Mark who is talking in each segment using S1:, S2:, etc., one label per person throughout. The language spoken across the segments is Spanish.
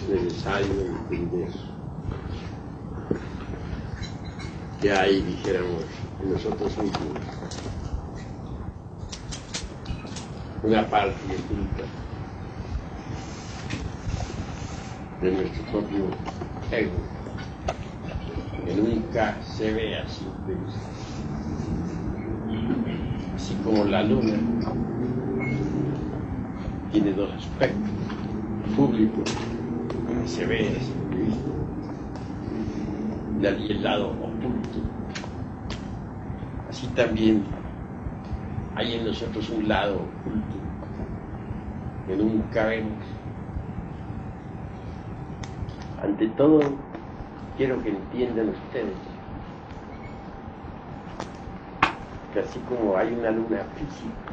S1: es necesario entender que hay, dijéramos, en nosotros mismos una parte oculta de nuestro propio ego, que nunca se ve a simple vista. Así como la luna tiene dos aspectos: público, que se ve a simple vista, y el lado oculto. Así también hay en nosotros un lado oculto que nunca vemos. Ante todo, quiero que entiendan ustedes que así como hay una luna física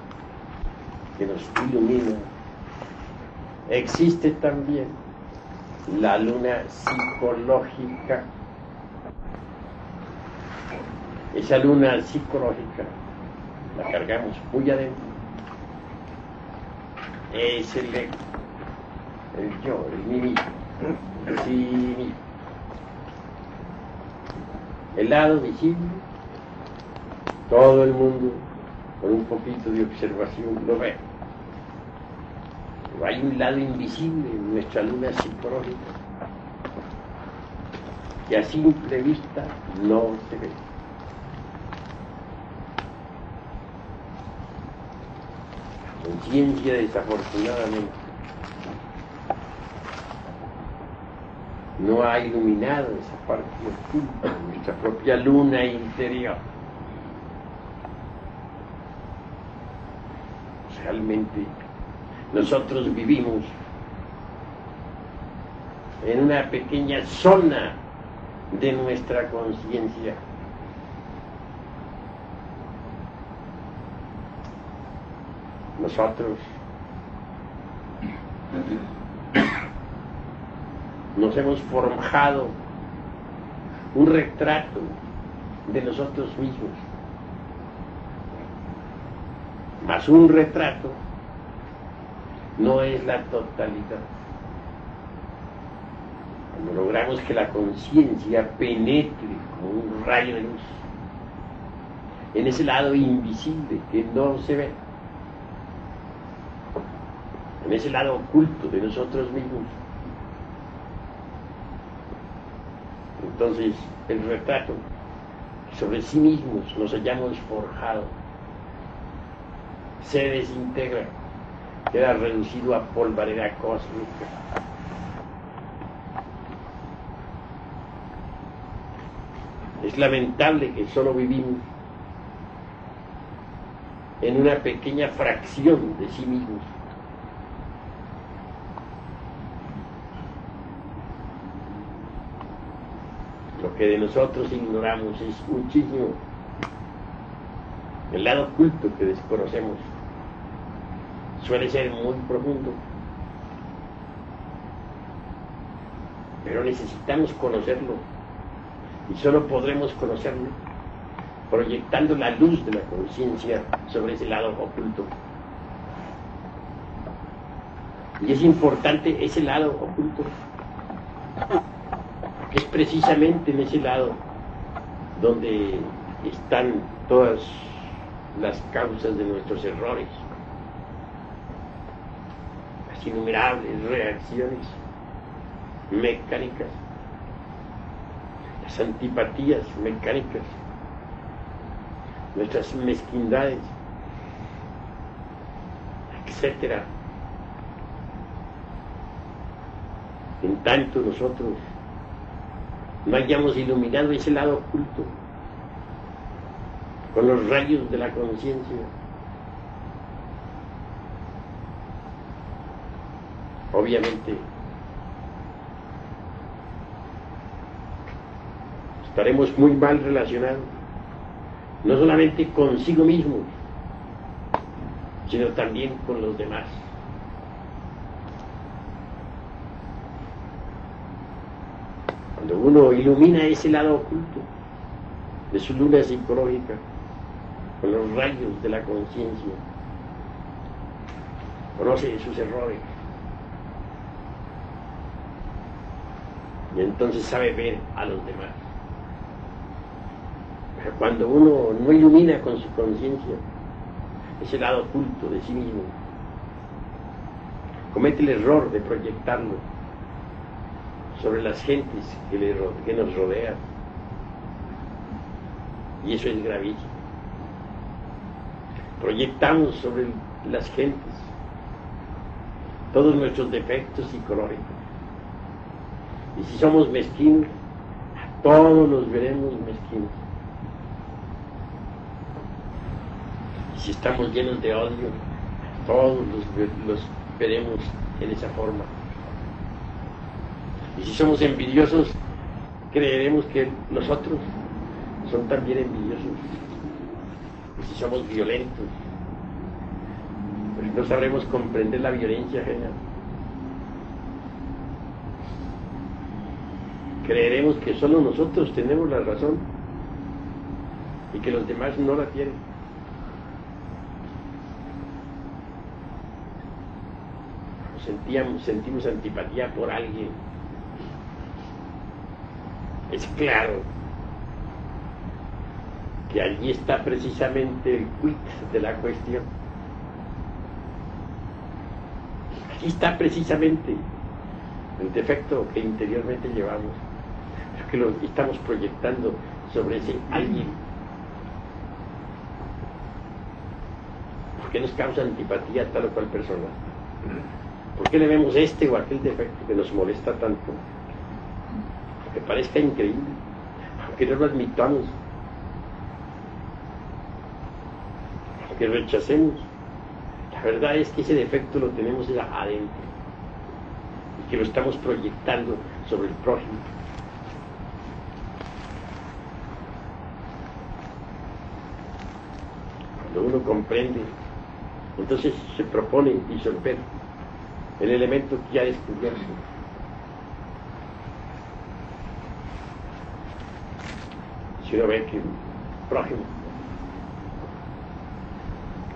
S1: que nos ilumina, existe también la luna psicológica. Esa luna psicológica la cargamos muy adentro. Es el ego, el yo, el mí mismo, el sí mismo. El lado visible, todo el mundo con un poquito de observación lo ve. Pero hay un lado invisible en nuestra luna psicológica que a simple vista no se ve. La conciencia, desafortunadamente, no ha iluminado esa parte oculta de nuestra propia luna interior. Realmente nosotros vivimos en una pequeña zona de nuestra conciencia. Nosotros nos hemos forjado un retrato de nosotros mismos, mas un retrato no es la totalidad. Cuando logramos que la conciencia penetre como un rayo de luz en ese lado invisible que no se ve, en ese lado oculto de nosotros mismos, entonces el retrato sobre sí mismos nos hayamos forjado se desintegra, queda reducido a polvareda cósmica. Es lamentable que solo vivimos en una pequeña fracción de sí mismos. Lo que de nosotros ignoramos es muchísimo. El lado oculto que desconocemos suele ser muy profundo, pero necesitamos conocerlo, y solo podremos conocerlo proyectando la luz de la conciencia sobre ese lado oculto. Y es importante ese lado oculto, porque es precisamente en ese lado donde están todas las causas de nuestros errores, las innumerables reacciones mecánicas, las antipatías mecánicas, nuestras mezquindades, etcétera. En tanto nosotros no hayamos iluminado ese lado oculto con los rayos de la conciencia, obviamente estaremos muy mal relacionados, no solamente consigo mismos, sino también con los demás. Cuando uno ilumina ese lado oculto de su luna psicológica con los rayos de la conciencia, conoce sus errores, y entonces sabe ver a los demás. Pero cuando uno no ilumina con su conciencia ese lado oculto de sí mismo, comete el error de proyectarlo sobre las gentes que nos rodean, y eso es gravísimo. Proyectamos sobre las gentes todos nuestros defectos psicológicos, y si somos mezquinos, todos los veremos mezquinos. Y si estamos llenos de odio, todos los veremos en esa forma. Y si somos envidiosos, creeremos que los otros son también envidiosos. Y si somos violentos, pues no sabremos comprender la violencia ajena. Creeremos que solo nosotros tenemos la razón y que los demás no la tienen. Sentimos antipatía por alguien. Es claro que allí está precisamente el quid de la cuestión. Allí está precisamente el defecto que interiormente llevamos, que lo estamos proyectando sobre ese alguien. ¿Por qué nos causa antipatía tal o cual persona? ¿Por qué le vemos este o aquel defecto que nos molesta tanto? Aunque parezca increíble, aunque no lo admitamos, aunque rechacemos, la verdad es que ese defecto lo tenemos adentro y que lo estamos proyectando sobre el prójimo. Cuando uno comprende, entonces se propone disolver el elemento que ya ha descubierto. Si uno ve que el prójimo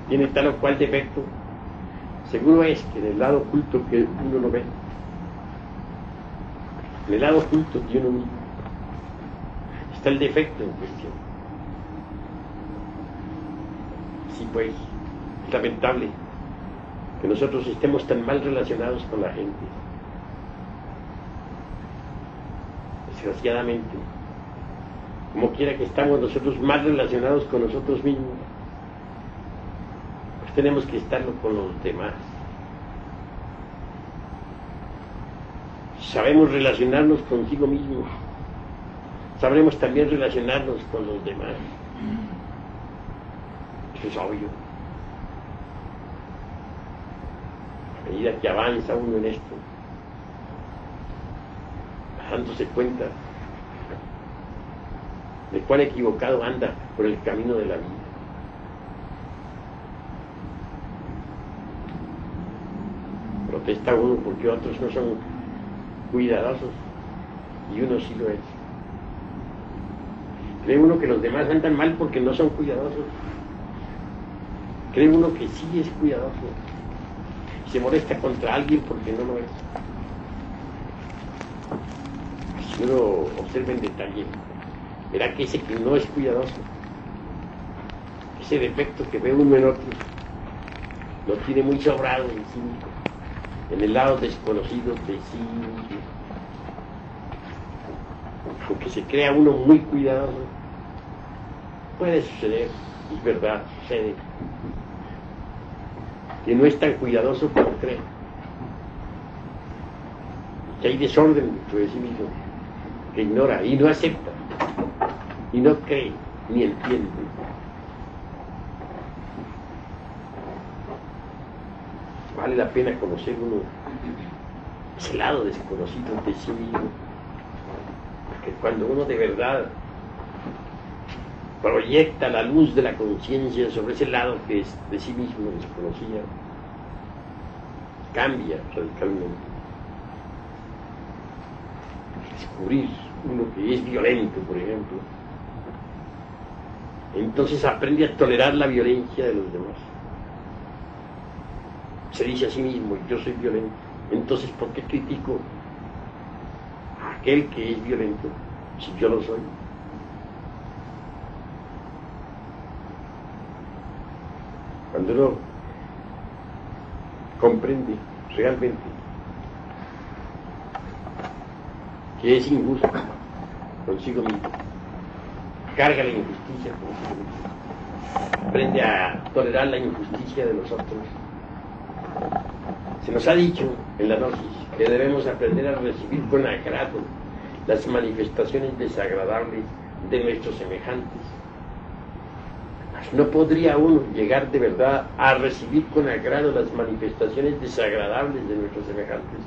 S1: tiene tal o cual defecto, seguro es que en el lado oculto que uno no ve, en el lado oculto de uno mismo, está el defecto en cuestión. Sí, pues, es lamentable que nosotros estemos tan mal relacionados con la gente. Desgraciadamente, como quiera que estamos nosotros mal relacionados con nosotros mismos, pues tenemos que estarlo con los demás. Si sabemos relacionarnos consigo mismos, sabremos también relacionarnos con los demás. Eso es obvio. A medida que avanza uno en esto, dándose cuenta de cuán equivocado anda por el camino de la vida. Protesta uno porque otros no son cuidadosos y uno sí lo es. Cree uno que los demás andan mal porque no son cuidadosos. Cree uno que sí es cuidadoso. Se molesta contra alguien porque no lo es. Si uno observa en detalle, verá que ese que no es cuidadoso, ese defecto que ve uno en otro, lo tiene muy sobrado en sí mismo, en el lado desconocido de sí mismo. Aunque se crea uno muy cuidadoso, puede suceder, es verdad, sucede, que no es tan cuidadoso como cree, que hay desorden dentro de sí mismo, que ignora y no acepta, y no cree ni entiende. Vale la pena conocer uno ese lado desconocido de sí mismo, porque cuando uno de verdad proyecta la luz de la conciencia sobre ese lado que es de sí mismo desconocida, cambia radicalmente. Descubrir uno que es violento, por ejemplo, entonces aprende a tolerar la violencia de los demás. Se dice a sí mismo: yo soy violento, entonces ¿por qué critico a aquel que es violento si yo lo soy? Cuando uno comprende realmente que es injusto consigo mismo, carga la injusticia consigo mismo, aprende a tolerar la injusticia de los otros. Se nos ha dicho en la gnosis que debemos aprender a recibir con agrado las manifestaciones desagradables de nuestros semejantes. No podría uno llegar de verdad a recibir con agrado las manifestaciones desagradables de nuestros semejantes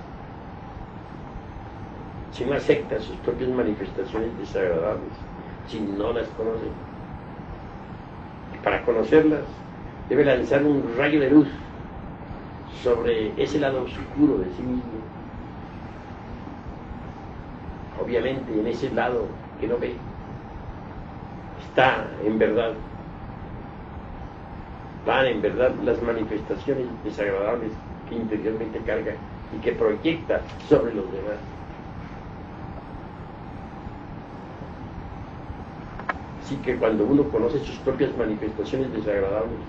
S1: si no acepta sus propias manifestaciones desagradables, si no las conoce. Para conocerlas debe lanzar un rayo de luz sobre ese lado oscuro de sí mismo. Obviamente en ese lado que no ve está en verdad las manifestaciones desagradables que interiormente carga y que proyecta sobre los demás. Así que cuando uno conoce sus propias manifestaciones desagradables,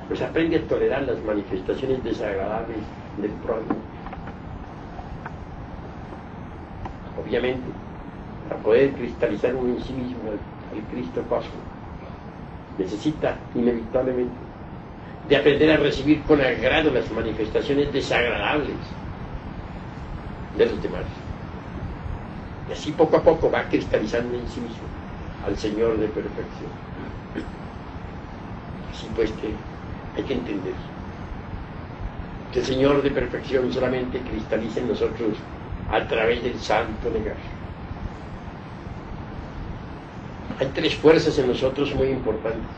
S1: pues aprende a tolerar las manifestaciones desagradables del prójimo. Obviamente, para poder cristalizar uno en sí mismo el Cristo cósmico, necesita inevitablemente de aprender a recibir con agrado las manifestaciones desagradables de los demás. Y así poco a poco va cristalizando en sí mismo al Señor de perfección. Así pues que hay que entender que el Señor de perfección solamente cristaliza en nosotros a través del santo negar. Hay tres fuerzas en nosotros muy importantes.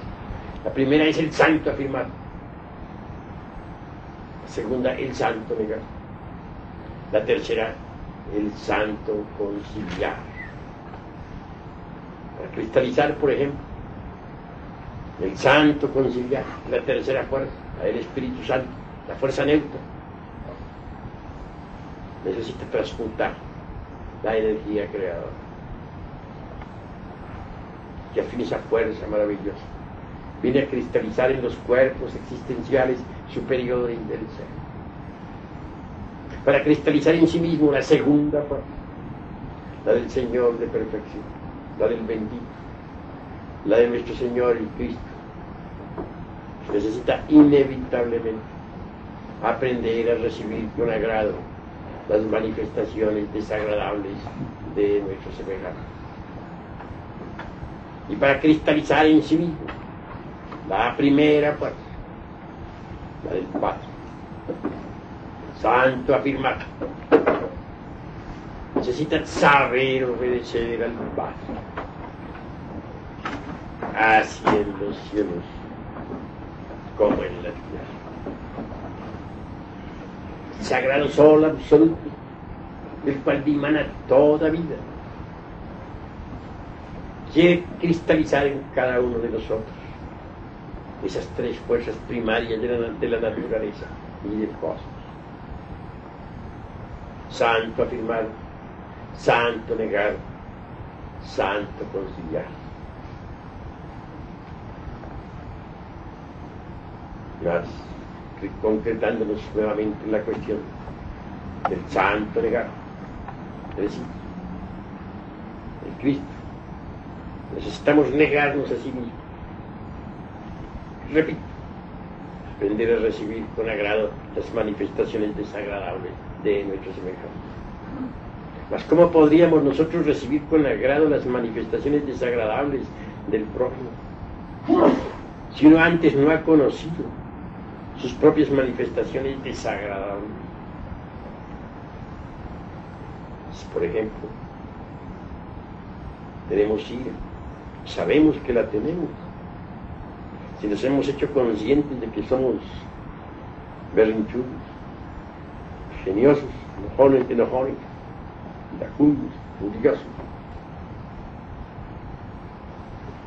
S1: La primera es el santo afirmar. La segunda, el santo negar. La tercera, el santo conciliar. Para cristalizar, por ejemplo, el santo conciliar, la tercera fuerza, la del Espíritu Santo, la fuerza neutra, necesita transmutar la energía creadora. Y al fin esa fuerza maravillosa viene a cristalizar en los cuerpos existenciales superiores del ser, para cristalizar en sí mismo la segunda fuerza, la del Señor de perfección, la del bendito, la de nuestro Señor el Cristo. Necesita inevitablemente aprender a recibir con agrado las manifestaciones desagradables de nuestro semejante. Y para cristalizar en sí mismo la primera fuerza, la del Padre, santo afirmar, necesita saber obedecer al Padre, así en los cielos como en la tierra. El sagrado sol absoluto, del cual dimana toda vida, quiere cristalizar en cada uno de nosotros esas tres fuerzas primarias de la naturaleza y del cosmos. Santo afirmar, santo negar, santo conciliar. Más concretándonos nuevamente en la cuestión del santo negar, es decir, el Cristo. Necesitamos negarnos a sí mismos. Repito, aprender a recibir con agrado las manifestaciones desagradables de nuestros semejantes. Mas ¿cómo podríamos nosotros recibir con agrado las manifestaciones desagradables del prójimo si uno antes no ha conocido sus propias manifestaciones desagradables? Si, por ejemplo, tenemos ira, sabemos que la tenemos, si nos hemos hecho conscientes de que somos berrinchudos, geniosos, enojones, iracundos, furiosos,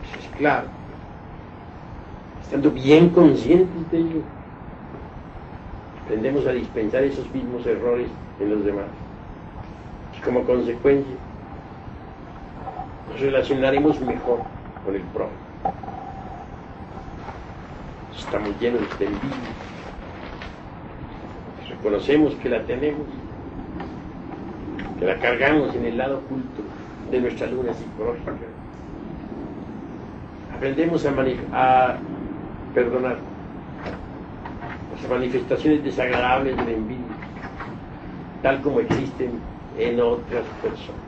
S1: eso es claro. Estando bien conscientes de ello, aprendemos a dispensar esos mismos errores en los demás. como consecuencia, nos relacionaremos mejor con el prójimo. Estamos llenos de envidia. Reconocemos que la tenemos, que la cargamos en el lado oculto de nuestra luna psicológica. Aprendemos a perdonar las manifestaciones desagradables de la envidia, tal como existen en otras personas.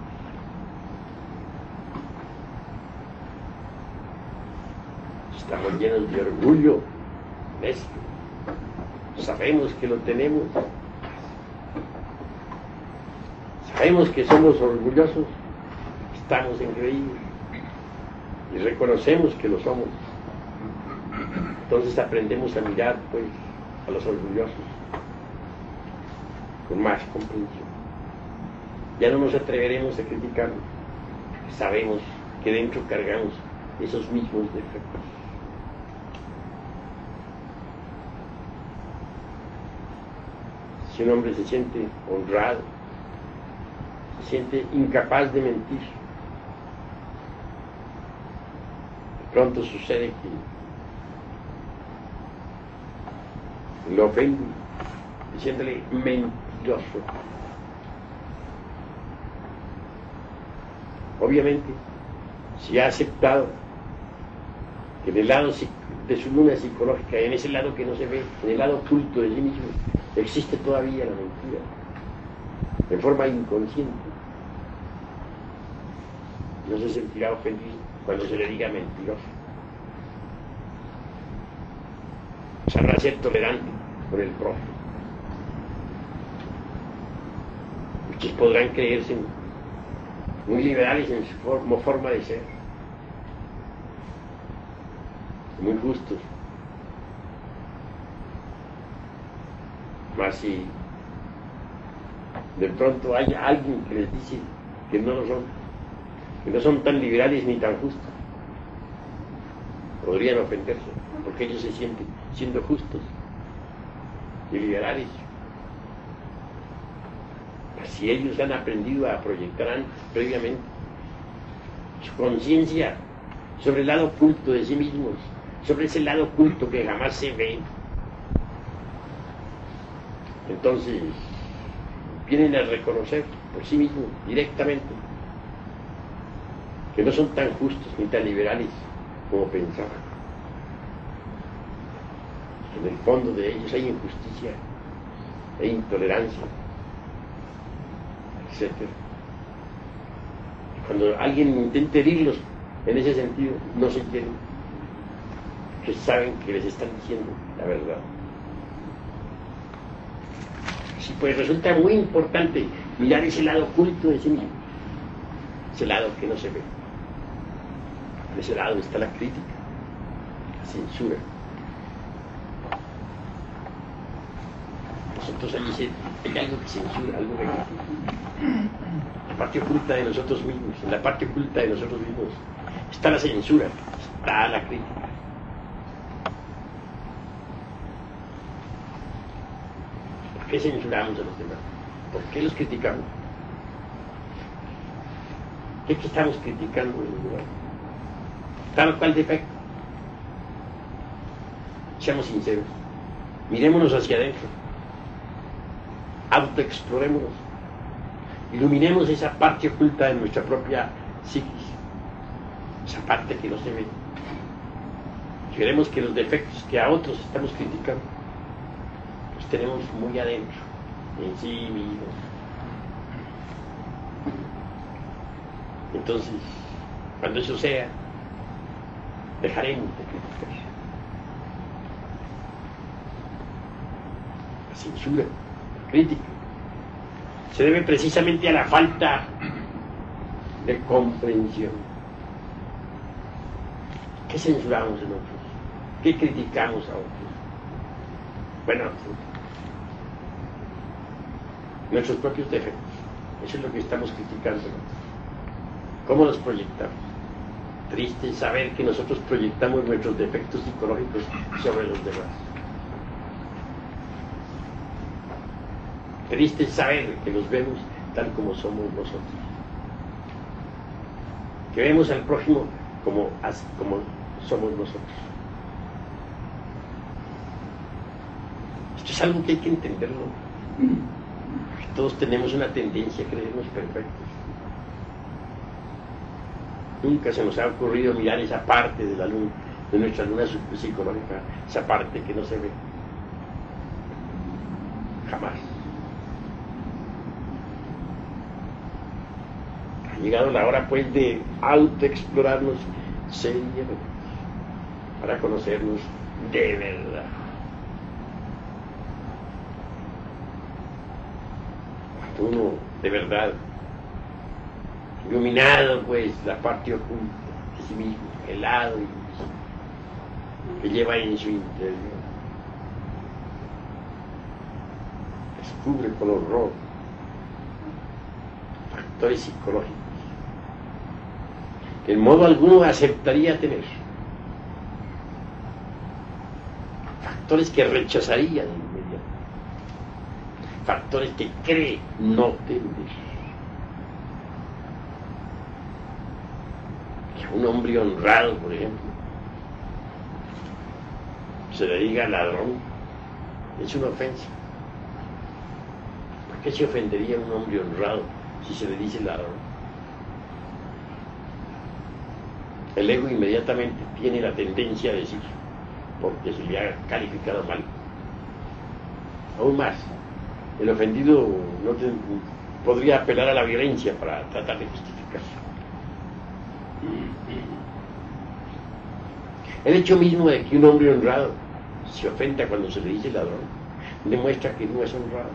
S1: Estamos llenos de orgullo, necio. Sabemos que lo tenemos. Sabemos que somos orgullosos. Estamos engreídos. Y reconocemos que lo somos. Entonces aprendemos a mirar, pues, a los orgullosos con más comprensión. Ya no nos atreveremos a criticarlos. Sabemos que dentro cargamos esos mismos defectos. Si un hombre se siente honrado, se siente incapaz de mentir, de pronto sucede que lo ofende diciéndole mentiroso. Obviamente, si ha aceptado que en el lado de su luna psicológica, en ese lado que no se ve, en el lado oculto de sí mismo, existe todavía la mentira, en forma inconsciente, no se sentirá ofendido cuando se le diga mentiroso. Sabrá ser tolerante con el prójimo. Muchos podrán creerse muy liberales en su forma de ser, muy justos. Mas si de pronto hay alguien que les dice que no lo son, que no son tan liberales ni tan justos, podrían ofenderse, porque ellos se sienten siendo justos y liberales. Si ellos han aprendido a proyectar antes, previamente, su conciencia sobre el lado oculto de sí mismos, sobre ese lado oculto que jamás se ve, entonces vienen a reconocer por sí mismos directamente que no son tan justos ni tan liberales como pensaban. En el fondo de ellos hay injusticia e intolerancia, etc. Cuando alguien intenta herirlos en ese sentido, no se quieren, que saben que les están diciendo la verdad. Así pues, resulta muy importante mirar ese lado oculto de sí mismo, ese lado que no se ve. En ese lado está la crítica, la censura. Nosotros hay algo que censura, algo que critica. La parte oculta de nosotros mismos, en la parte oculta de nosotros mismos está la censura, está la crítica. ¿Por qué censuramos a los demás? ¿Por qué los criticamos? ¿Qué estamos criticando en el lugar? Tal o cual defecto. Seamos sinceros, mirémonos hacia adentro, autoexplorémonos, iluminemos esa parte oculta de nuestra propia psiquis, esa parte que no se ve. Queremos que los defectos que a otros estamos criticando los tenemos muy adentro, en sí mismos. Entonces, cuando eso sea, dejaremos de criticar. La censura, la crítica, se debe precisamente a la falta de comprensión. ¿Qué censuramos en otros? ¿Qué criticamos a otros? Bueno, nuestros propios defectos. Eso es lo que estamos criticando. ¿Cómo los proyectamos? Triste saber que nosotros proyectamos nuestros defectos psicológicos sobre los demás. Triste saber que los vemos tal como somos nosotros. Que vemos al prójimo como somos nosotros. Esto es algo que hay que entenderlo. Todos tenemos una tendencia a creernos perfectos. Nunca se nos ha ocurrido mirar esa parte de la luna, de nuestra luna psicológica, esa parte que no se ve. Jamás. Ha llegado la hora pues de autoexplorarnos seriamente para conocernos de verdad. Cuando uno de verdad, iluminado pues la parte oculta de sí mismo, el lado que lleva en su interior, descubre con horror factores psicológicos que en modo alguno aceptaría tener, factores que rechazaría de inmediato, factores que cree no tener. Que un hombre honrado, por ejemplo, se le diga ladrón, es una ofensa. ¿Por qué se ofendería a un hombre honrado si se le dice ladrón? El ego inmediatamente tiene la tendencia a decir, porque se le ha calificado mal. Aún más, el ofendido podría apelar a la violencia para tratar de justificarse. El hecho mismo de que un hombre honrado se ofenda cuando se le dice ladrón demuestra que no es honrado.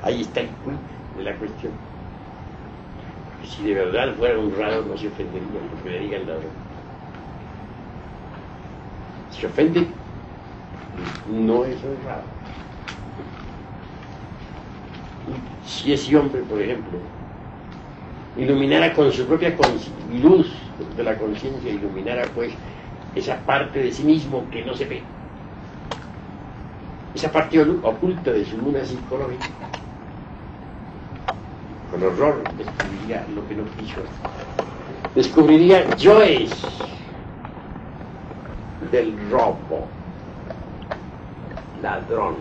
S1: Ahí está el quid de la cuestión. Porque si de verdad fuera honrado no se ofendería porque le digan ladrón. Si ofende, no es honrado. Si ese hombre, por ejemplo, iluminara con su propia luz de la conciencia, iluminara pues esa parte de sí mismo que no se ve, esa parte oculta de su luna psicológica, con horror descubriría lo que no quiso, descubriría yoes del robo, ladrón,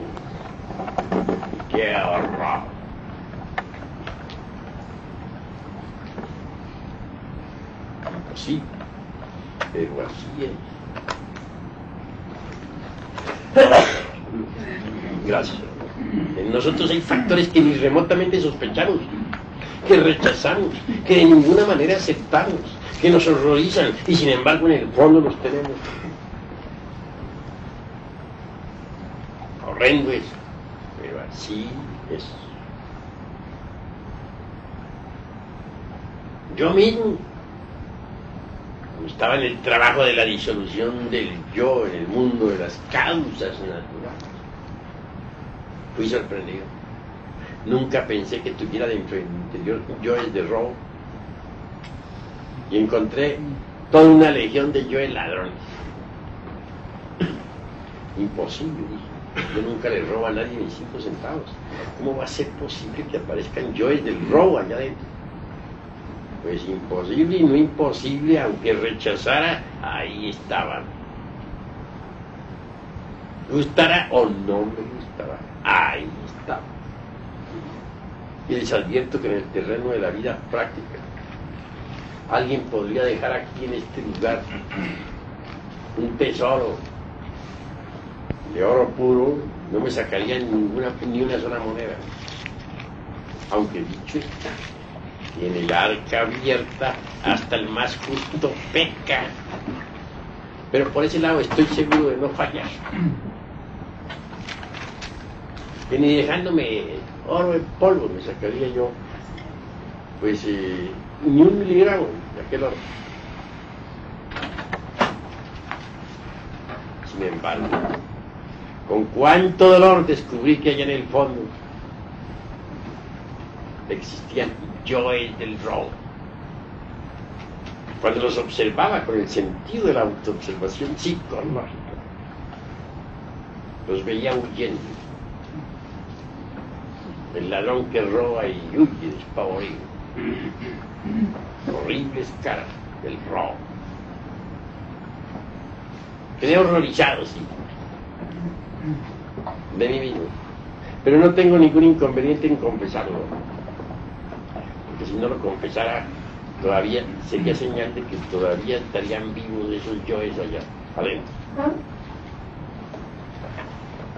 S1: qué horror. Sí, pero así es. Gracias. En nosotros hay factores que ni remotamente sospechamos, que rechazamos, que de ninguna manera aceptamos, que nos horrorizan y sin embargo en el fondo los tenemos. Horrendo es, pero así es. Yo mismo, estaba en el trabajo de la disolución del yo en el mundo de las causas naturales. Fui sorprendido. Nunca pensé que tuviera dentro de mi interior yoes de robo. Y encontré toda una legión de yoes ladrones. Imposible, dije. Yo nunca le robo a nadie ni 5 centavos. ¿Cómo va a ser posible que aparezcan yoes del robo allá adentro? Pues imposible y no imposible, aunque rechazara, ahí estaban. Gustara o no me gustara, ahí estaban. Y les advierto que en el terreno de la vida práctica, alguien podría dejar aquí en este lugar un tesoro de oro puro, no me sacaría ni una sola moneda. Aunque dicho está, y en el arca abierta hasta el más justo peca. Pero por ese lado estoy seguro de no fallar. Que ni dejándome oro en polvo me sacaría yo, pues, ni 1 miligramo de aquel oro. Sin embargo, con cuánto dolor descubrí que allá en el fondo existían yoes del robo. Cuando los observaba con el sentido de la autoobservación psicológica, los veía huyendo. El ladrón que roba y huye despavorido. Horribles caras del robo. Quedé horrorizado, sí, de mí mismo. Pero no tengo ningún inconveniente en confesarlo. Porque si no lo confesara, todavía sería señal de que todavía estarían vivos esos yoes allá adentro.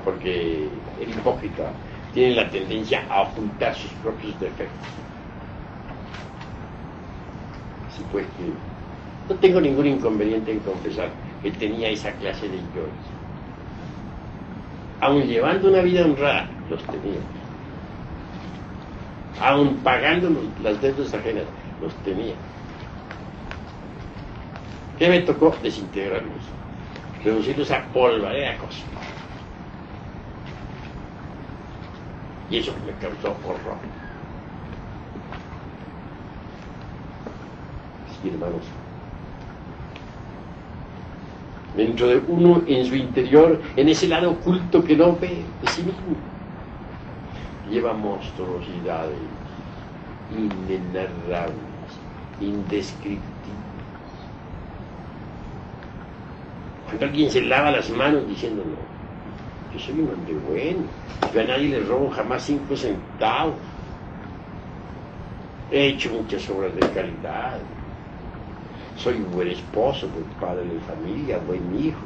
S1: Porque el hipócrita tiene la tendencia a ocultar sus propios defectos. Así pues que no tengo ningún inconveniente en confesar que tenía esa clase de yoes. Aun llevando una vida honrada, los tenía. Aun pagando las deudas ajenas, los tenía. ¿Qué me tocó? Desintegrarlos, reducirlos a polvareda cósmica. Y eso me causó horror. Sí, hermanos. Dentro de uno, en su interior, en ese lado oculto que no ve de sí mismo, lleva monstruosidades inenarrables, indescriptibles. Cuando alguien se lava las manos diciendo, no, yo soy un hombre bueno, yo a nadie le robo jamás 5 centavos, he hecho muchas obras de caridad, soy un buen esposo, buen padre de familia, buen hijo,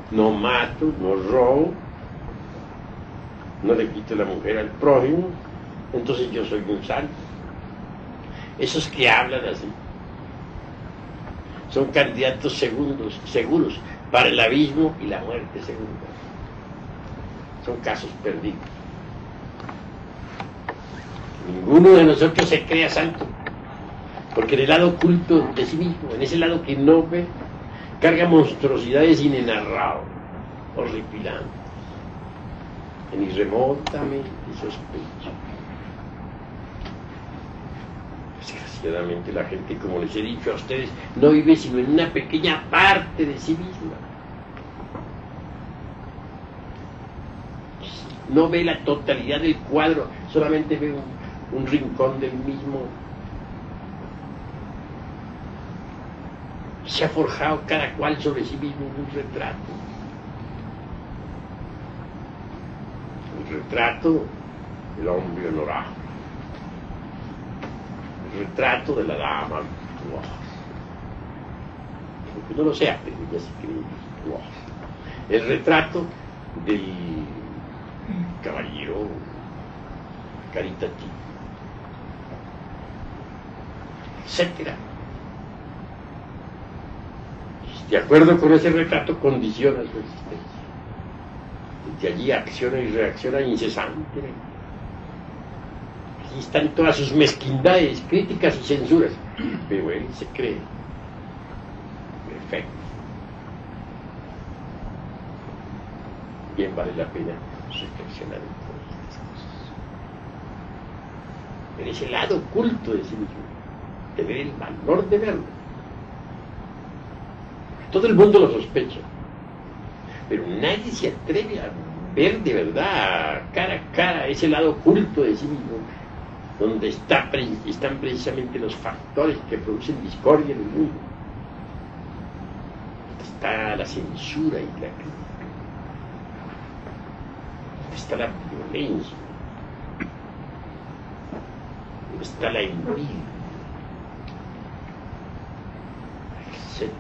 S1: no mato, no robo, no le quito la mujer al prójimo, entonces yo soy un santo. Esos que hablan así son candidatos seguros para el abismo y la muerte segunda. Son casos perdidos. Ninguno de nosotros se crea santo, porque en el lado oculto de sí mismo, en ese lado que no ve, carga monstruosidades inenarrables, horripilantes, que ni remotamente sospecha. Desgraciadamente la gente, como les he dicho a ustedes, no vive sino en una pequeña parte de sí misma. No ve la totalidad del cuadro, solamente ve un rincón del mismo. Se ha forjado cada cual sobre sí mismo un retrato. El retrato del hombre honorable. El retrato de la dama virtuosa. Aunque no lo sea, pero ella se cree virtuosa. El retrato del caballero caritativo, etcétera. De acuerdo con ese retrato, condiciona su existencia. Desde allí acciona y reacciona incesantemente. Allí están todas sus mezquindades, críticas y censuras. Pero él se cree perfecto. Bien vale la pena reflexionar en todas estas cosas. En ese lado oculto de sí mismo, tener el valor de verlo. Todo el mundo lo sospecha, pero nadie se atreve a ver de verdad, cara a cara, ese lado oculto de sí mismo, donde están precisamente los factores que producen discordia en el mundo. Está la censura y la crítica, está la violencia, está la envidia, etc.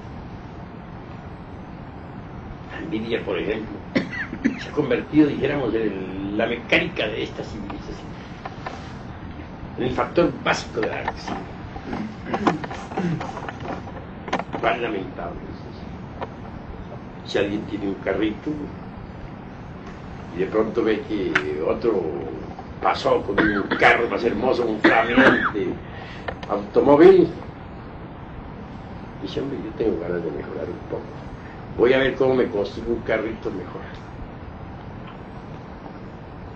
S1: La envidia, por ejemplo, se ha convertido, dijéramos, en la mecánica de esta civilización, en el factor básico de la acción. Cuán lamentable es eso. Si alguien tiene un carrito y de pronto ve que otro pasó con un carro más hermoso, un flameante automóvil, dice, hombre, yo tengo ganas de mejorar un poco, voy a ver cómo me consigo un carrito mejor.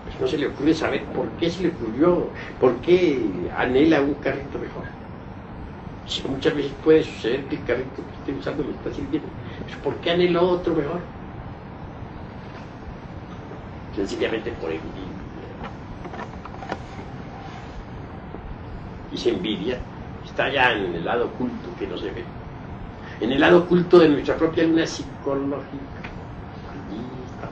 S1: Pues no se le ocurre saber por qué se le ocurrió, por qué anhela un carrito mejor. Si muchas veces puede suceder que el carrito que estoy usando me está sirviendo, pues ¿por qué anhela otro mejor? sencillamente por envidia. Y esa envidia está ya en el lado oculto que no se ve, en el lado oculto de nuestra propia luna psicológica. Allí está.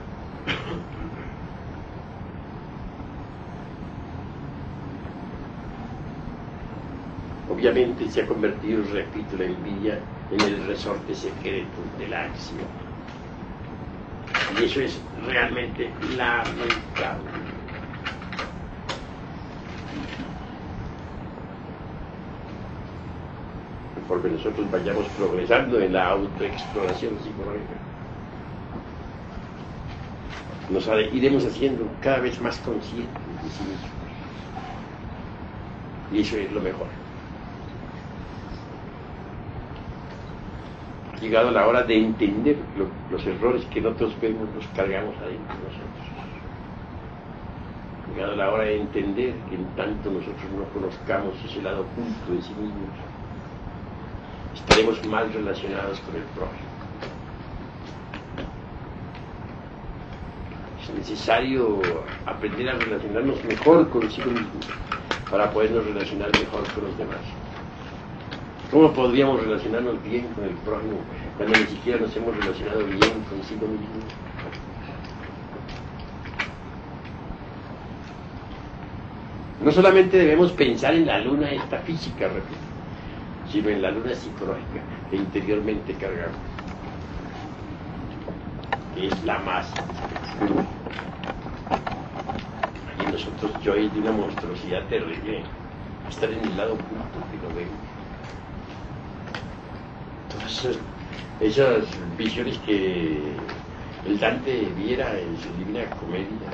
S1: Obviamente se ha convertido, repito, la envidia en el resorte secreto de la acción. Y eso es realmente lamentable. Conforme nosotros vayamos progresando en la autoexploración psicológica, nos iremos haciendo cada vez más conscientes de sí mismos. Y eso es lo mejor. Ha llegado la hora de entender los errores que nosotros vemos, los cargamos adentro de nosotros. Ha llegado la hora de entender que en tanto nosotros no conozcamos ese lado oculto de sí mismos, estaremos mal relacionados con el prójimo. Es necesario aprender a relacionarnos mejor consigo mismo para podernos relacionar mejor con los demás. ¿Cómo podríamos relacionarnos bien con el prójimo cuando ni siquiera nos hemos relacionado bien consigo mismo? No solamente debemos pensar en la luna esta física, repito, sino en la luna psicológica que interiormente cargamos, que es la más. Allí nosotros yo hay de una monstruosidad terrible, estar en el lado oculto que no vemos. Todas esas visiones que el Dante viera en su Divina Comedia,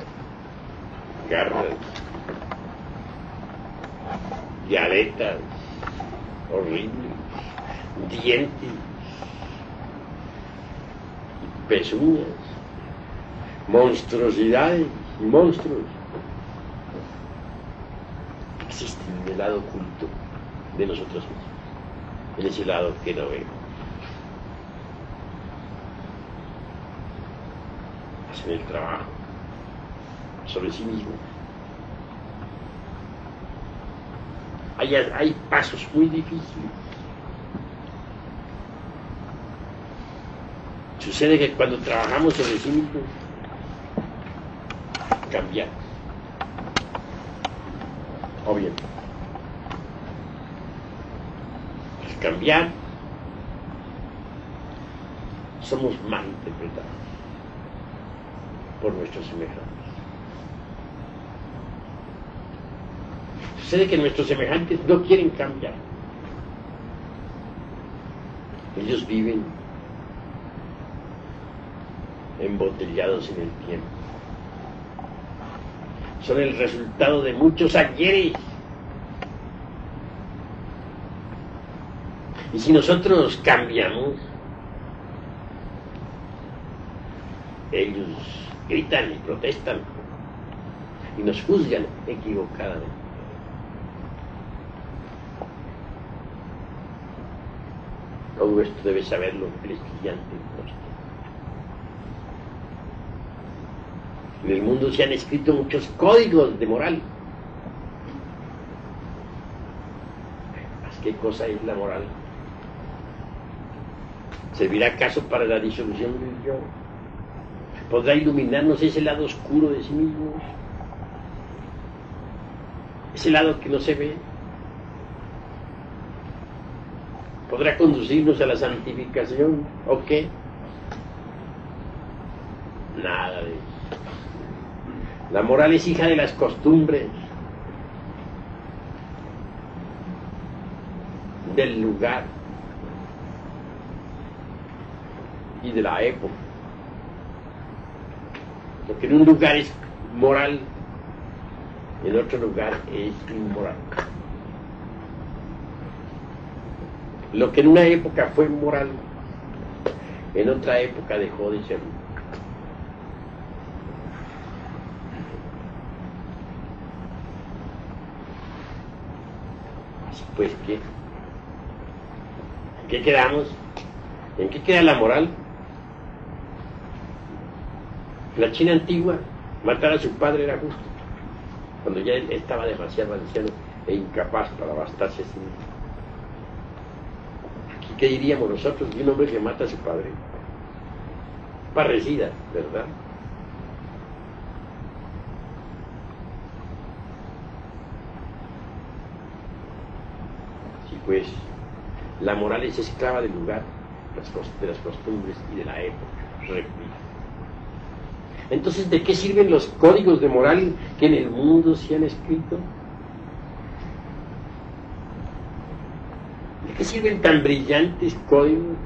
S1: garras y aletas horribles, dientes y pezuñas, monstruosidades y monstruos, existen en el lado oculto de nosotros mismos, en ese lado que no vemos. Hacen el trabajo sobre sí mismos. Hay pasos muy difíciles. Sucede que cuando trabajamos sobre sí mismos, cambiamos. Obviamente. Al cambiar, somos mal interpretados por nuestros semejantes. Sucede que nuestros semejantes no quieren cambiar. Ellos viven embotellados en el tiempo. Son el resultado de muchos ayeres. Y si nosotros cambiamos, ellos gritan y protestan y nos juzgan equivocadamente. Todo esto debe saberlo el estudiante. En el mundo se han escrito muchos códigos de moral. ¿Qué cosa es la moral? ¿Servirá acaso para la disolución del yo? ¿Podrá iluminarnos ese lado oscuro de sí mismos? ¿Ese lado que no se ve? ¿Podrá conducirnos a la santificación o qué? Nada de eso. La moral es hija de las costumbres, del lugar y de la época. Lo que en un lugar es moral, en otro lugar es inmoral. Lo que en una época fue moral, en otra época dejó de serlo. Así pues, ¿en qué quedamos? ¿En qué queda la moral? La China antigua Matar a su padre era justo, cuando ya él estaba demasiado anciano e incapaz para bastarse a sí mismo. Aquí, ¿qué diríamos nosotros de un hombre que mata a su padre? Parricida, ¿verdad? Sí, pues, la moral es esclava del lugar, de las costumbres y de la época, repito. Entonces, ¿de qué sirven los códigos de moral que en el mundo se han escrito? ¿De qué sirven tan brillantes códigos?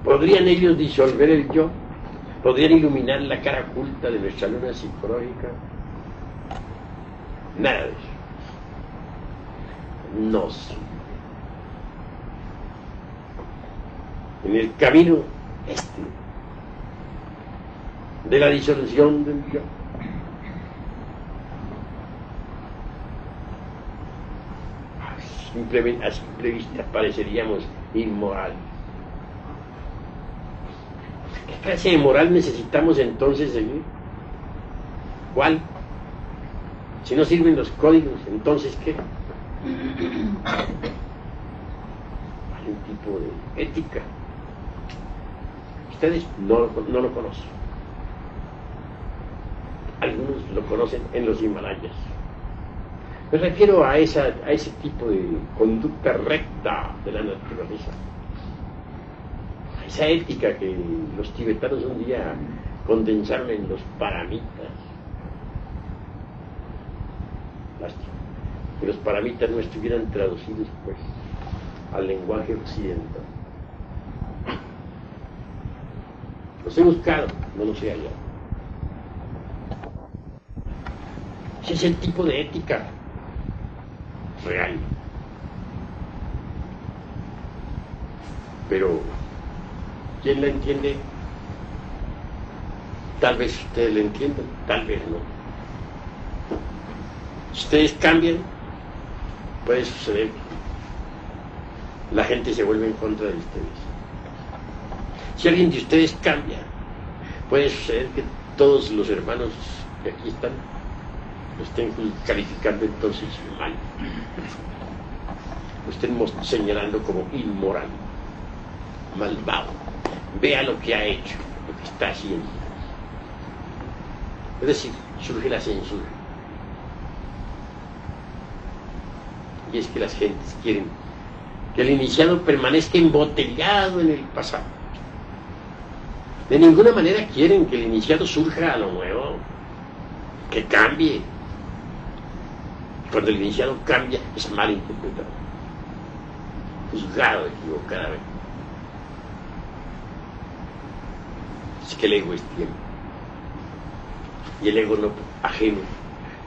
S1: ¿Podrían ellos disolver el yo? ¿Podrían iluminar la cara oculta de nuestra luna psicológica? Nada de eso. No sé. En el camino de la disolución del yo, simplemente a simple vista pareceríamos inmorales. ¿Qué clase de moral necesitamos entonces seguir? ¿Cuál? Si no sirven los códigos, entonces ¿qué? Hay un tipo de ética. Ustedes no lo conocen. Algunos lo conocen en los Himalayas. Me refiero a ese tipo de conducta recta de la naturaleza. A esa ética que los tibetanos un día condensaron en los paramitas. Lástima que los paramitas no estuvieran traducidos, pues, al lenguaje occidental. Los he buscado, no los he hallado. Ese es el tipo de ética real. Pero, ¿quién la entiende? Tal vez ustedes la entiendan, tal vez no. Si ustedes cambian, puede suceder que la gente se vuelve en contra de ustedes. Si alguien de ustedes cambia, puede suceder que todos los hermanos que aquí están lo estén calificando entonces mal, lo estén señalando como inmoral, malvado. Vea lo que ha hecho, lo que está haciendo. Es decir, surge la censura. Y es que las gentes quieren que el iniciado permanezca embotellado en el pasado. De ninguna manera quieren que el iniciado surja a lo nuevo, que cambie. Cuando el iniciado cambia, es mal interpretado, juzgado equivocadamente. Es que el ego es tiempo. Y el ego ajeno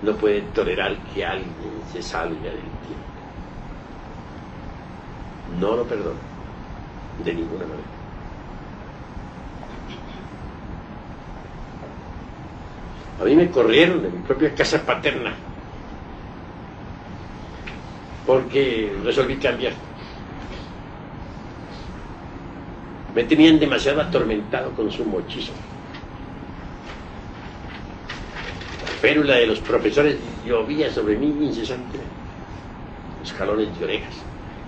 S1: no puede tolerar que alguien se salga del tiempo. No lo perdona, de ninguna manera. A mí me corrieron de mi propia casa paterna porque resolví cambiar. Me tenían demasiado atormentado con su mochismo. La férula de los profesores llovía sobre mí incesantemente. Los jalones de orejas,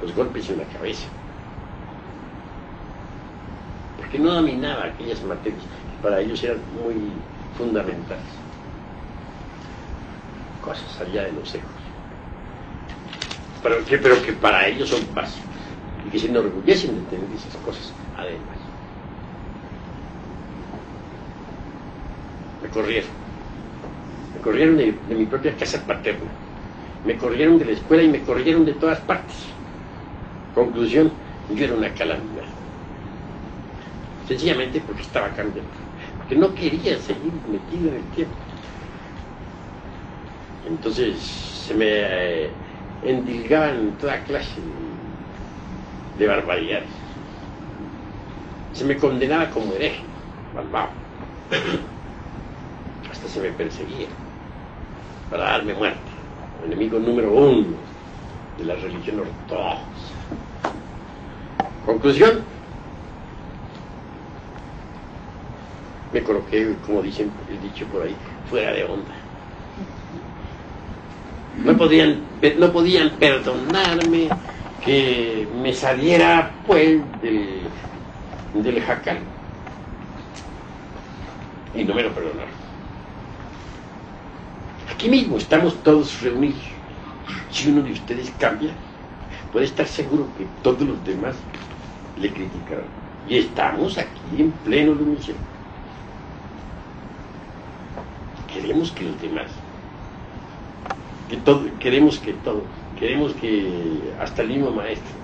S1: los golpes en la cabeza. Porque no dominaba aquellas materias que para ellos eran muy fundamentales. Cosas allá de los ecos. Pero que para ellos son básicas. Y que se enorgullecen de tener esas cosas, además. Me corrieron. Me corrieron de mi propia casa paterna. Me corrieron de la escuela y me corrieron de todas partes. Conclusión, yo era una calamidad. Sencillamente porque estaba cambiando. Porque no quería seguir metido en el tiempo. Entonces se me endilgaban toda clase de barbaridades. Se me condenaba como hereje, malvado. Hasta se me perseguía para darme muerte. Enemigo número 1 de la religión ortodoxa. Conclusión: me coloqué, como dicen el dicho por ahí, fuera de onda. No podían perdonarme que me saliera pues del jacal. Y no me lo perdonaron. Aquí mismo estamos todos reunidos. Si uno de ustedes cambia, puede estar seguro que todos los demás le criticarán. Y estamos aquí en pleno lunes. Queremos que los demás, queremos que hasta el mismo maestro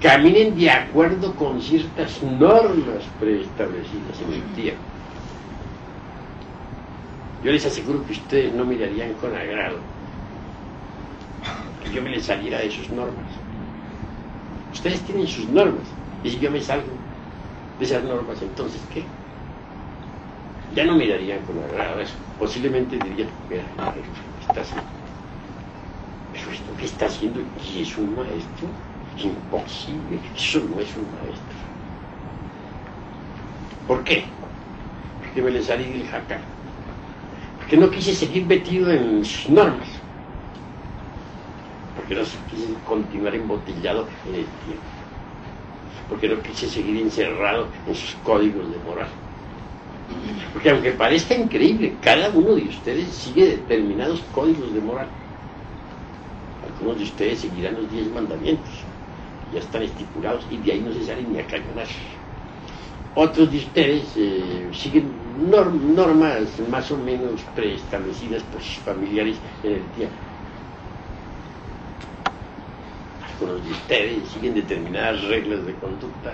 S1: caminen de acuerdo con ciertas normas preestablecidas en el tiempo. Yo les aseguro que ustedes no mirarían con agrado que yo me les saliera de sus normas. Ustedes tienen sus normas, y si yo me salgo de esas normas, entonces ¿qué? Ya no mirarían con agrado eso. Posiblemente dirían, mira, está haciendo. Pero esto que está haciendo, ¿y es un maestro? Imposible, eso no es un maestro. ¿Por qué? Porque me le salí del jacal. Porque no quise seguir metido en sus normas. Porque no quise continuar embotellado en el tiempo. Porque no quise seguir encerrado en sus códigos de moral. Porque aunque parezca increíble, cada uno de ustedes sigue determinados códigos de moral. Algunos de ustedes seguirán los 10 mandamientos, ya están estipulados y de ahí no se salen ni a cañonar. Otros de ustedes siguen normas más o menos preestablecidas por sus familiares en el tiempo. Algunos de ustedes siguen determinadas reglas de conducta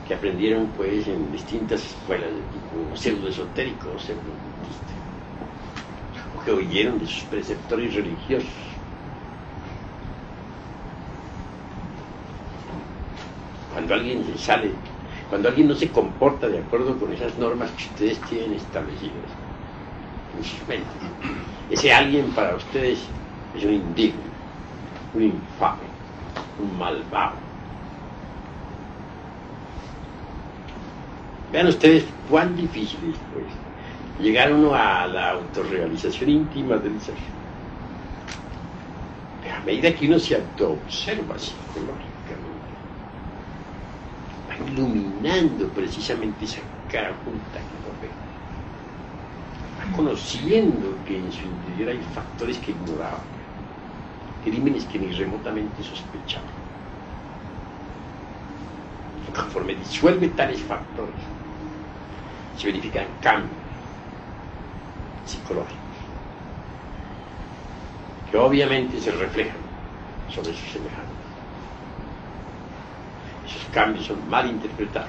S1: que aprendieron pues en distintas escuelas de tipo pseudoesotérico o pseudobudista, o que oyeron de sus preceptores religiosos. Cuando alguien se sale, cuando alguien no se comporta de acuerdo con esas normas que ustedes tienen establecidas en sus mentes, ese alguien para ustedes es un indigno, un infame, un malvado. Vean ustedes cuán difícil es pues llegar uno a la autorrealización íntima del ser. A medida que uno se autoobserva psicológicamente, va iluminando precisamente esa cara oculta que uno ve. Va conociendo que en su interior hay factores que ignoraba, crímenes que ni remotamente sospechaba. Conforme disuelve tales factores, se verifican cambios psicológicos que obviamente se reflejan sobre sus semejantes. Esos cambios son mal interpretados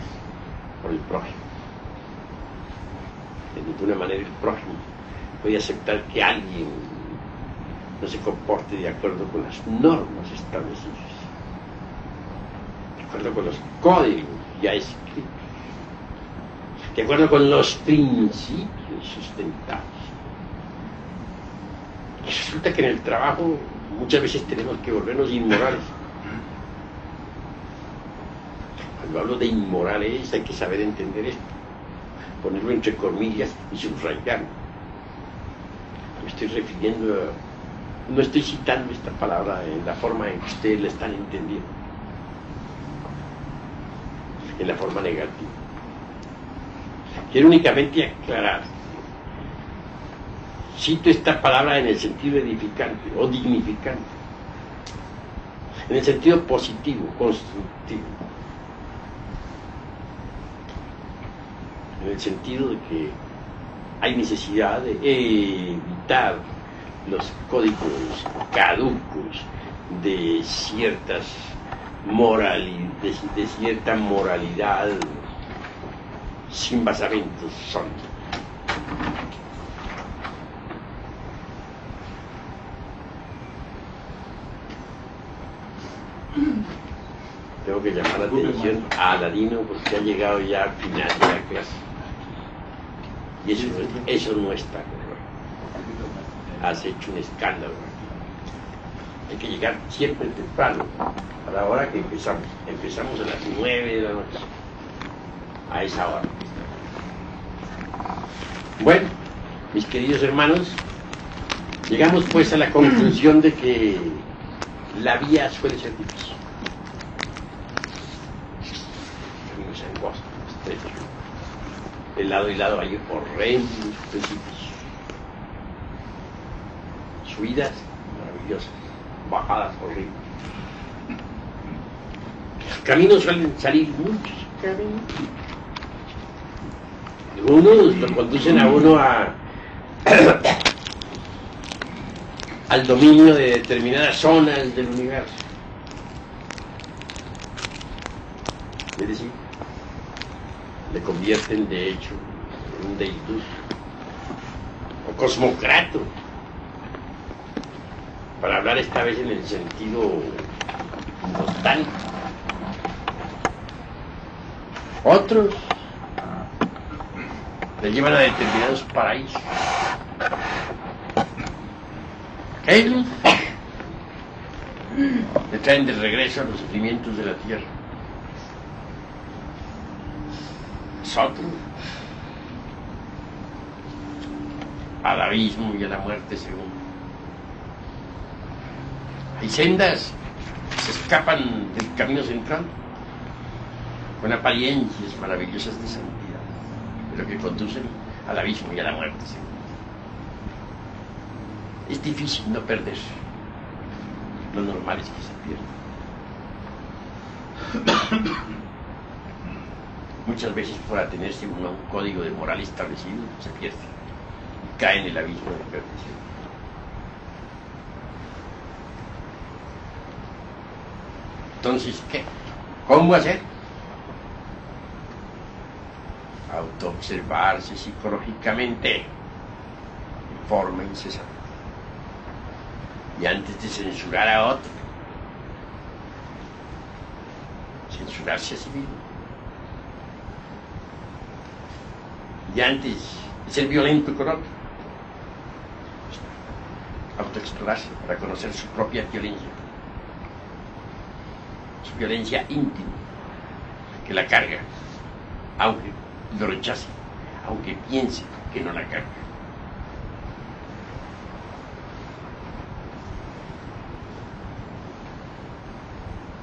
S1: por el prójimo. De ninguna manera el prójimo puede aceptar que alguien no se comporte de acuerdo con las normas establecidas, de acuerdo con los códigos ya escritos, de acuerdo con los principios sustentados. Y resulta que en el trabajo muchas veces tenemos que volvernos inmorales. Cuando hablo de inmorales hay que saber entender esto, ponerlo entre comillas y subrayarlo. Me estoy refiriendo a, no estoy citando esta palabra en la forma en que ustedes la están entendiendo, en la forma negativa. Quiero únicamente aclarar, cito esta palabra en el sentido edificante o dignificante, en el sentido positivo, constructivo, en el sentido de que hay necesidad de evitar los códigos caducos de ciertas de cierta moralidad sin basamentos sólidos. Tengo que llamar la atención a Aladino porque ha llegado ya al final de la clase. Y eso no está correcto. Has hecho un escándalo. Hay que llegar siempre temprano, a la hora que empezamos. Empezamos a las 9 de la noche. A esa hora. Bueno, mis queridos hermanos, llegamos pues a la conclusión de que la vía suele ser difícil. Caminos angostos, estrechos, de lado y lado hay horrendos precipicios, subidas maravillosas, bajadas horribles. Los caminos suelen salir muchos caminos. Algunos lo conducen a uno al dominio de determinadas zonas del universo. Es decir, le convierten de hecho en un deidus o cosmocrato, para hablar esta vez en el sentido nostálgico. Otros le llevan a determinados paraísos. Ellos le traen de regreso a los sufrimientos de la tierra. Nosotros al abismo y a la muerte según. Hay sendas que se escapan del camino central con apariencias maravillosas de santidad, pero que conducen al abismo y a la muerte según. Es difícil no perder. Lo normal es que se pierda. Muchas veces por atenerse uno a un código de moral establecido, se pierde. Y cae en el abismo de perdición. Entonces, ¿qué? ¿Cómo hacer? Autoobservarse psicológicamente en forma incesante. Y antes de censurar a otro, censurarse a sí mismo. Y antes de ser violento con otro, autoexplorarse para conocer su propia violencia, su violencia íntima, que la carga, aunque lo rechace, aunque piense que no la carga.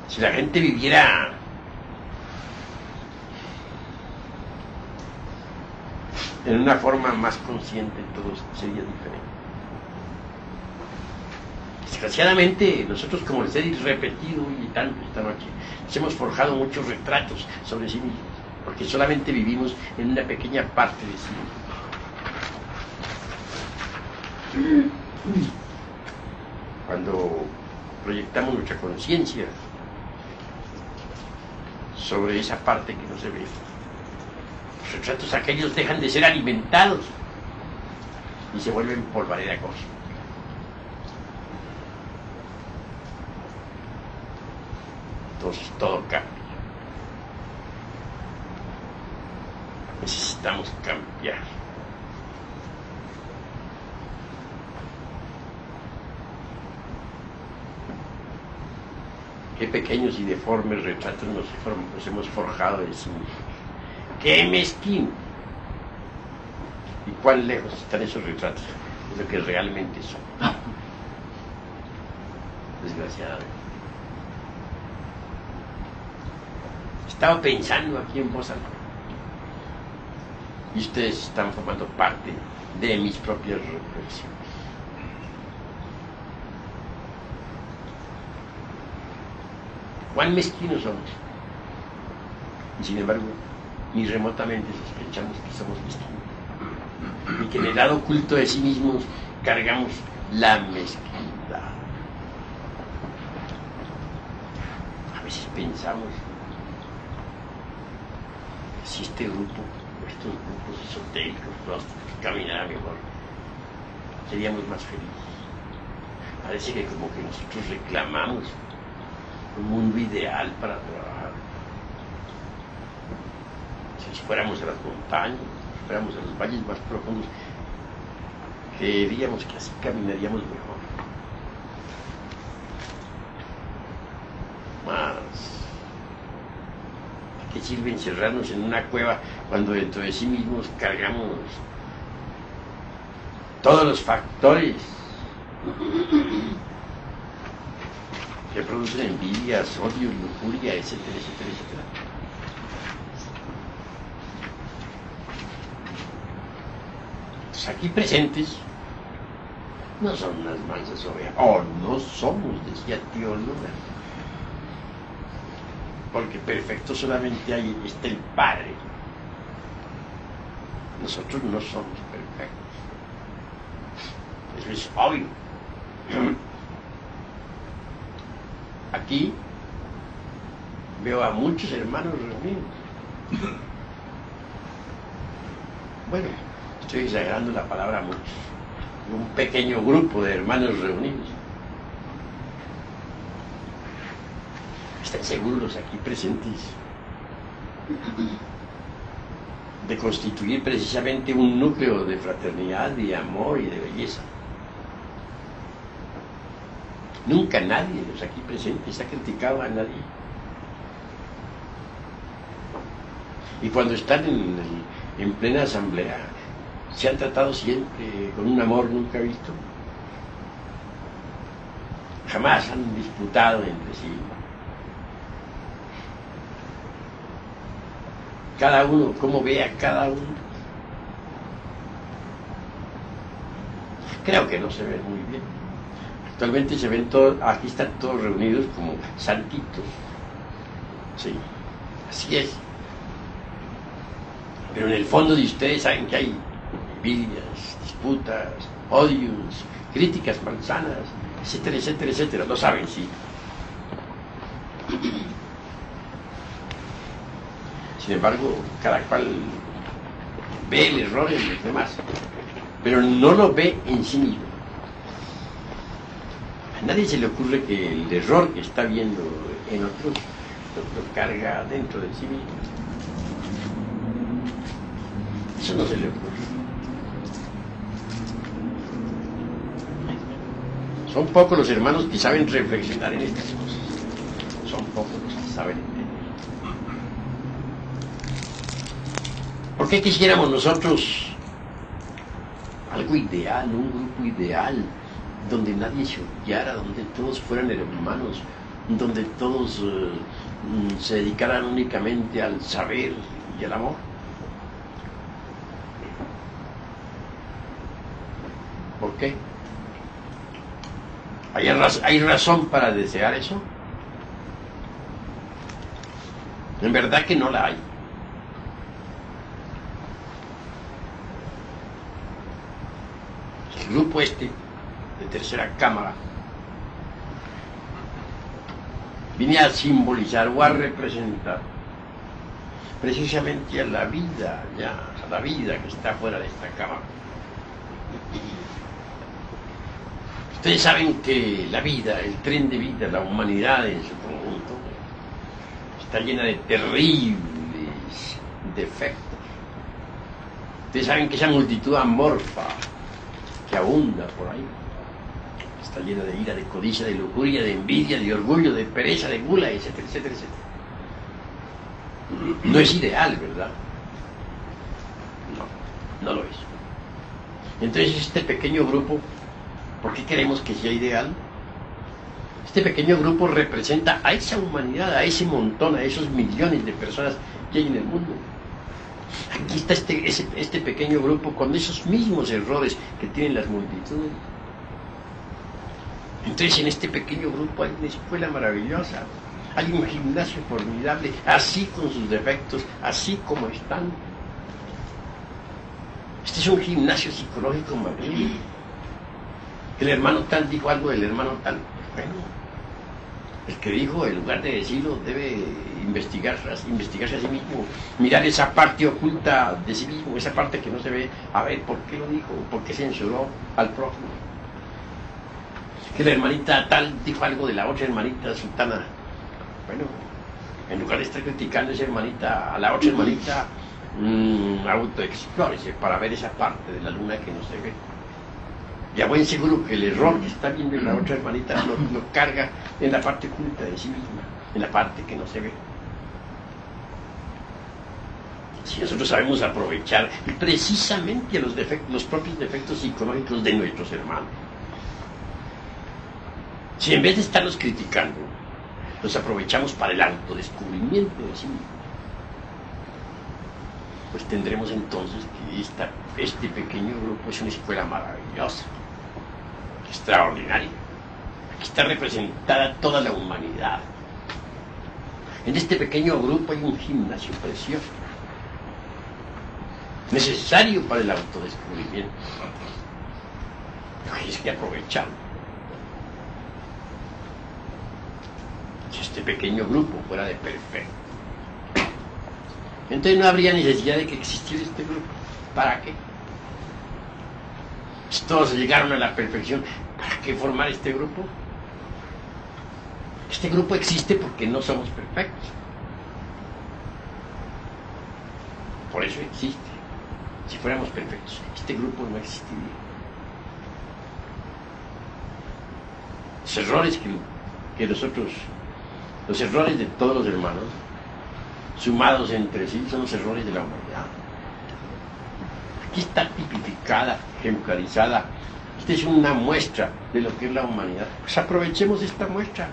S1: Si la gente viviera en una forma más consciente, todo sería diferente. Desgraciadamente, nosotros, como les he repetido y tanto esta noche, nos hemos forjado muchos retratos sobre sí mismos, porque solamente vivimos en una pequeña parte de sí mismos. Cuando proyectamos nuestra conciencia sobre esa parte que no se ve, los retratos aquellos dejan de ser alimentados y se vuelven polvareda cósmica. Entonces todo cambia. Necesitamos cambiar. Qué pequeños y deformes retratos nos hemos forjado de sí mismos. ¡Qué mezquino! ¿Y cuán lejos están esos retratos de lo que realmente son? Desgraciadamente. Estaba pensando aquí en voz alta. Y ustedes están formando parte de mis propias reflexiones. ¿Cuán mezquinos somos? Y sin embargo, ni remotamente sospechamos que somos mezquinos. Y que en el lado oculto de sí mismos cargamos la mezquindad. A veces pensamos que si este grupo, estos grupos esotéricos, todos caminaran mejor, seríamos más felices. Parece que como que nosotros reclamamos un mundo ideal para trabajar. Si fuéramos a las montañas, si fuéramos a los valles más profundos, creeríamos que así caminaríamos mejor. Más, ¿qué qué sirve encerrarnos en una cueva cuando dentro de sí mismos cargamos todos los factores que producen envidias, odios, lujuria, etcétera, etcétera, etcétera? Los aquí presentes no son unas mansas ovejas, no somos, decía tío Luna, porque perfecto solamente ahí está el Padre. Nosotros no somos perfectos, eso es obvio. Aquí veo a muchos hermanos reunidos. Bueno, estoy exagerando la palabra muchos. Un pequeño grupo de hermanos reunidos. ¿Están seguros los aquí presentes de constituir precisamente un núcleo de fraternidad, de amor y de belleza? Nunca nadie de los aquí presentes ha criticado a nadie. Y cuando están en plena asamblea, se han tratado siempre con un amor nunca visto. Jamás han disputado entre sí. Cada uno, cómo ve a cada uno. Creo que no se ven muy bien. Actualmente se ven todos, aquí están todos reunidos como santitos. Sí, así es. Pero en el fondo de ustedes saben que hay envidias, disputas, odios, críticas malsanas, etcétera, etcétera, etcétera. Lo saben, sí. Sin embargo, cada cual ve el error en los demás, pero no lo ve en sí mismo. A nadie se le ocurre que el error que está viendo en otros lo carga dentro de sí mismo. Eso no se le ocurre. Son pocos los hermanos que saben reflexionar en estas cosas. Son pocos los que saben entender. ¿Por qué quisiéramos nosotros algo ideal, un grupo ideal, donde nadie se odiara, donde todos fueran hermanos, donde todos se dedicaran únicamente al saber y al amor? ¿Por qué? ¿Hay razón para desear eso? En verdad que no la hay. El grupo de tercera cámara viene a simbolizar o a representar precisamente a la vida, a la vida que está fuera de esta cámara. Ustedes saben que la vida, el tren de vida, la humanidad en su conjunto, está llena de terribles defectos. Ustedes saben que esa multitud amorfa que abunda por ahí está llena de ira, de codicia, de lujuria, de envidia, de orgullo, de pereza, de gula, etcétera, etcétera, etcétera. No es ideal, ¿verdad? No lo es. Entonces este pequeño grupo, ¿por qué queremos que sea ideal? Este pequeño grupo representa a esa humanidad, a ese montón, a esos millones de personas que hay en el mundo. Aquí está este pequeño grupo con esos mismos errores que tienen las multitudes. Entonces en este pequeño grupo hay una escuela maravillosa, hay un gimnasio formidable, así con sus defectos, así como están. Este es un gimnasio psicológico magnífico. El hermano tal dijo algo del hermano tal. Bueno, el que dijo, en lugar de decirlo, debe investigarse a sí mismo, mirar esa parte oculta de sí mismo, esa parte que no se ve, a ver por qué lo dijo, por qué censuró al prójimo. Que la hermanita tal dijo algo de la otra hermanita sultana. Bueno, en lugar de estar criticando a esa hermanita, a la otra hermanita, autoexplórese para ver esa parte de la luna que no se ve. Y a buen seguro que el error que está viendo en la otra hermanita lo carga en la parte oculta de sí misma, en la parte que no se ve. Si nosotros sabemos aprovechar precisamente los propios defectos psicológicos de nuestros hermanos. Si en vez de estarlos criticando, los aprovechamos para el autodescubrimiento de sí mismos, pues tendremos entonces que este pequeño grupo es una escuela maravillosa, extraordinaria. Aquí está representada toda la humanidad. En este pequeño grupo hay un gimnasio precioso, necesario para el autodescubrimiento. Hay que aprovecharlo. Si este pequeño grupo fuera de perfecto, entonces no habría necesidad de que existiera este grupo. ¿Para qué? Si todos llegaron a la perfección, ¿para qué formar este grupo? Este grupo existe porque no somos perfectos. Por eso existe. Si fuéramos perfectos, este grupo no existiría. Los errores que nosotros, los errores de todos los hermanos, sumados entre sí, son los errores de la humanidad. Aquí está tipificada, ejemplarizada. Esta es una muestra de lo que es la humanidad. Pues aprovechemos esta muestra.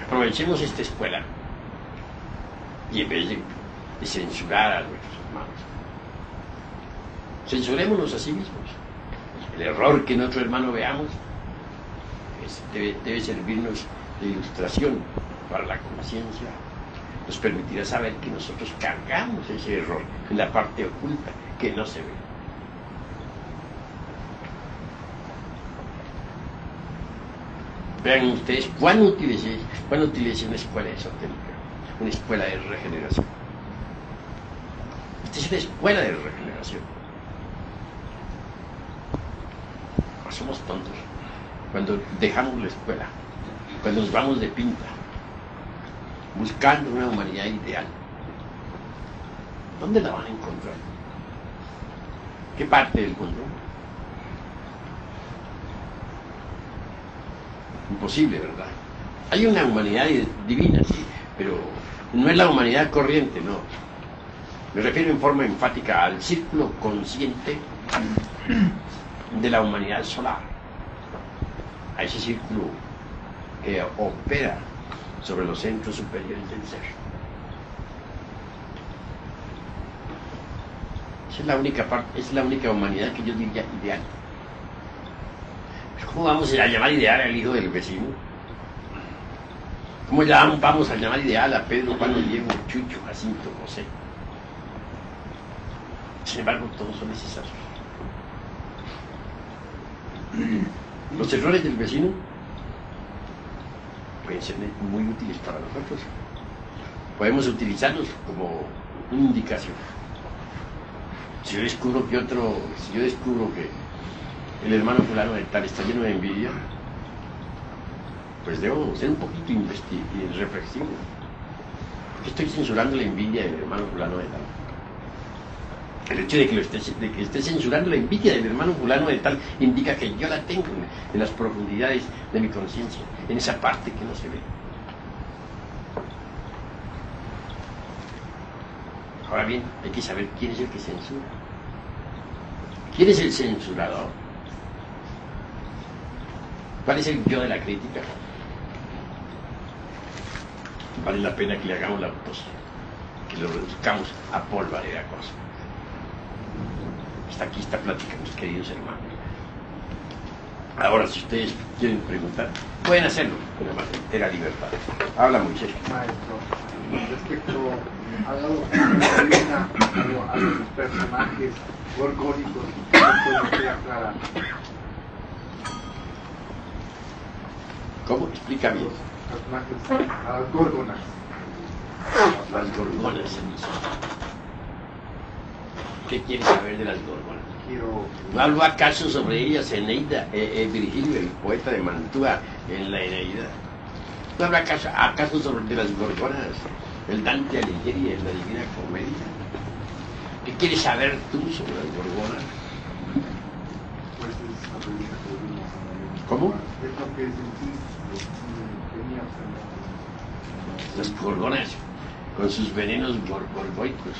S1: Aprovechemos esta escuela. Y en vez de censurar a nuestros hermanos, censurémonos a sí mismos. El error que en otro hermano veamos debe servirnos de ilustración para la conciencia. Nos permitirá saber que nosotros cargamos ese error en la parte oculta que no se ve. Vean ustedes cuán útil es una escuela esotérica, una escuela de regeneración. Esta es una escuela de regeneración. No somos tontos cuando dejamos la escuela, cuando nos vamos de pinta, buscando una humanidad ideal. ¿Dónde la van a encontrar? ¿Qué parte del mundo? Imposible, ¿verdad? Hay una humanidad divina, sí, pero no es la humanidad corriente, no. Me refiero en forma enfática al círculo consciente de la humanidad solar, a ese círculo que opera sobre los centros superiores del ser. Esa es la única parte, es la única humanidad que yo diría ideal. ¿Cómo vamos a llamar ideal al hijo del vecino? ¿Cómo vamos a llamar ideal a Pedro, Juan, Diego, Chucho, Jacinto, José? Sin embargo, todos son necesarios. Los errores del vecino pueden ser muy útiles para nosotros. Podemos utilizarlos como una indicación. Si yo descubro que el hermano fulano de tal está lleno de envidia, pues debo ser un poquito reflexivo. Porque estoy censurando la envidia del hermano fulano de tal. El hecho de que esté censurando la envidia del hermano fulano de tal indica que yo la tengo en las profundidades de mi conciencia, en esa parte que no se ve. Ahora bien, hay que saber quién es el que censura. ¿Quién es el censurador? ¿Cuál es el yo de la crítica? Vale la pena que le hagamos la autopsia, que lo reduzcamos a polvareda cosa. Hasta aquí esta plática, mis queridos hermanos. Ahora, si ustedes quieren preguntar, pueden hacerlo con la más entera libertad. Habla, Moisés.
S2: Maestro, respecto a los personajes gorgónicos, ¿cómo se aclara?
S1: ¿Cómo? Explica bien.
S2: Los personajes, a las górgonas.
S1: Las gorgonas. ¿Qué quieres saber de las gorgonas? ¿No habló acaso sobre ellas Eneida, Virgilio, el poeta de Mantua, en la Eneida? ¿No habló acaso sobre las gorgonas, el Dante Alighieri en la Divina Comedia? ¿Qué quieres saber tú sobre las gorgonas?
S2: Pues es la pregunta que vimos ahora.
S1: ¿Cómo?
S2: Es lo que es en sí,
S1: Las gorgonas con sus venenos gorgoicos.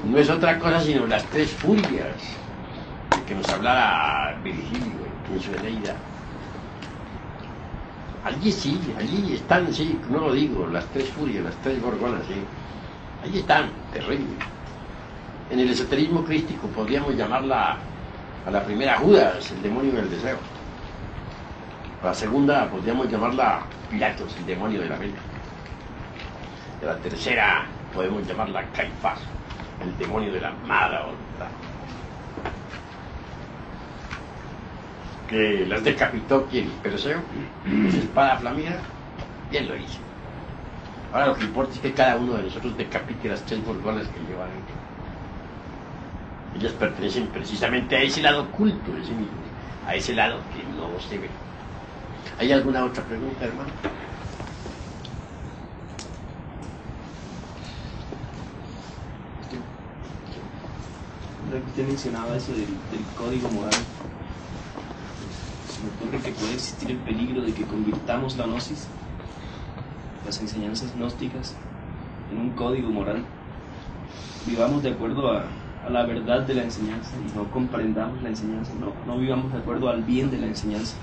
S1: No es otra cosa sino las tres furias de que nos hablara Virgilio en su Eneida. Allí sí, allí están, sí, no lo digo, las tres furias, las tres gorgonas, sí. Allí están, terribles. En el esoterismo crístico podríamos llamarla a la primera Judas, el demonio del deseo. A la segunda podríamos llamarla Pilatos, el demonio de la vela. Y a la tercera podemos llamarla Caifás, el demonio de la mala voluntad. Que las decapitó quien, Perseo, con su espada flamígera, bien lo hizo. Ahora lo que importa es que cada uno de nosotros decapite las tres gorgonas que lleva dentro. Ellas pertenecen precisamente a ese lado oculto de sí mismo, a ese lado que no se ve. ¿Hay alguna otra pregunta, hermano?
S3: Usted mencionaba eso del código moral. Se me ocurre que puede existir el peligro de que convirtamos la gnosis, las enseñanzas gnósticas, en un código moral. Vivamos de acuerdo a la verdad de la enseñanza y no comprendamos la enseñanza, no vivamos de acuerdo al bien de la enseñanza.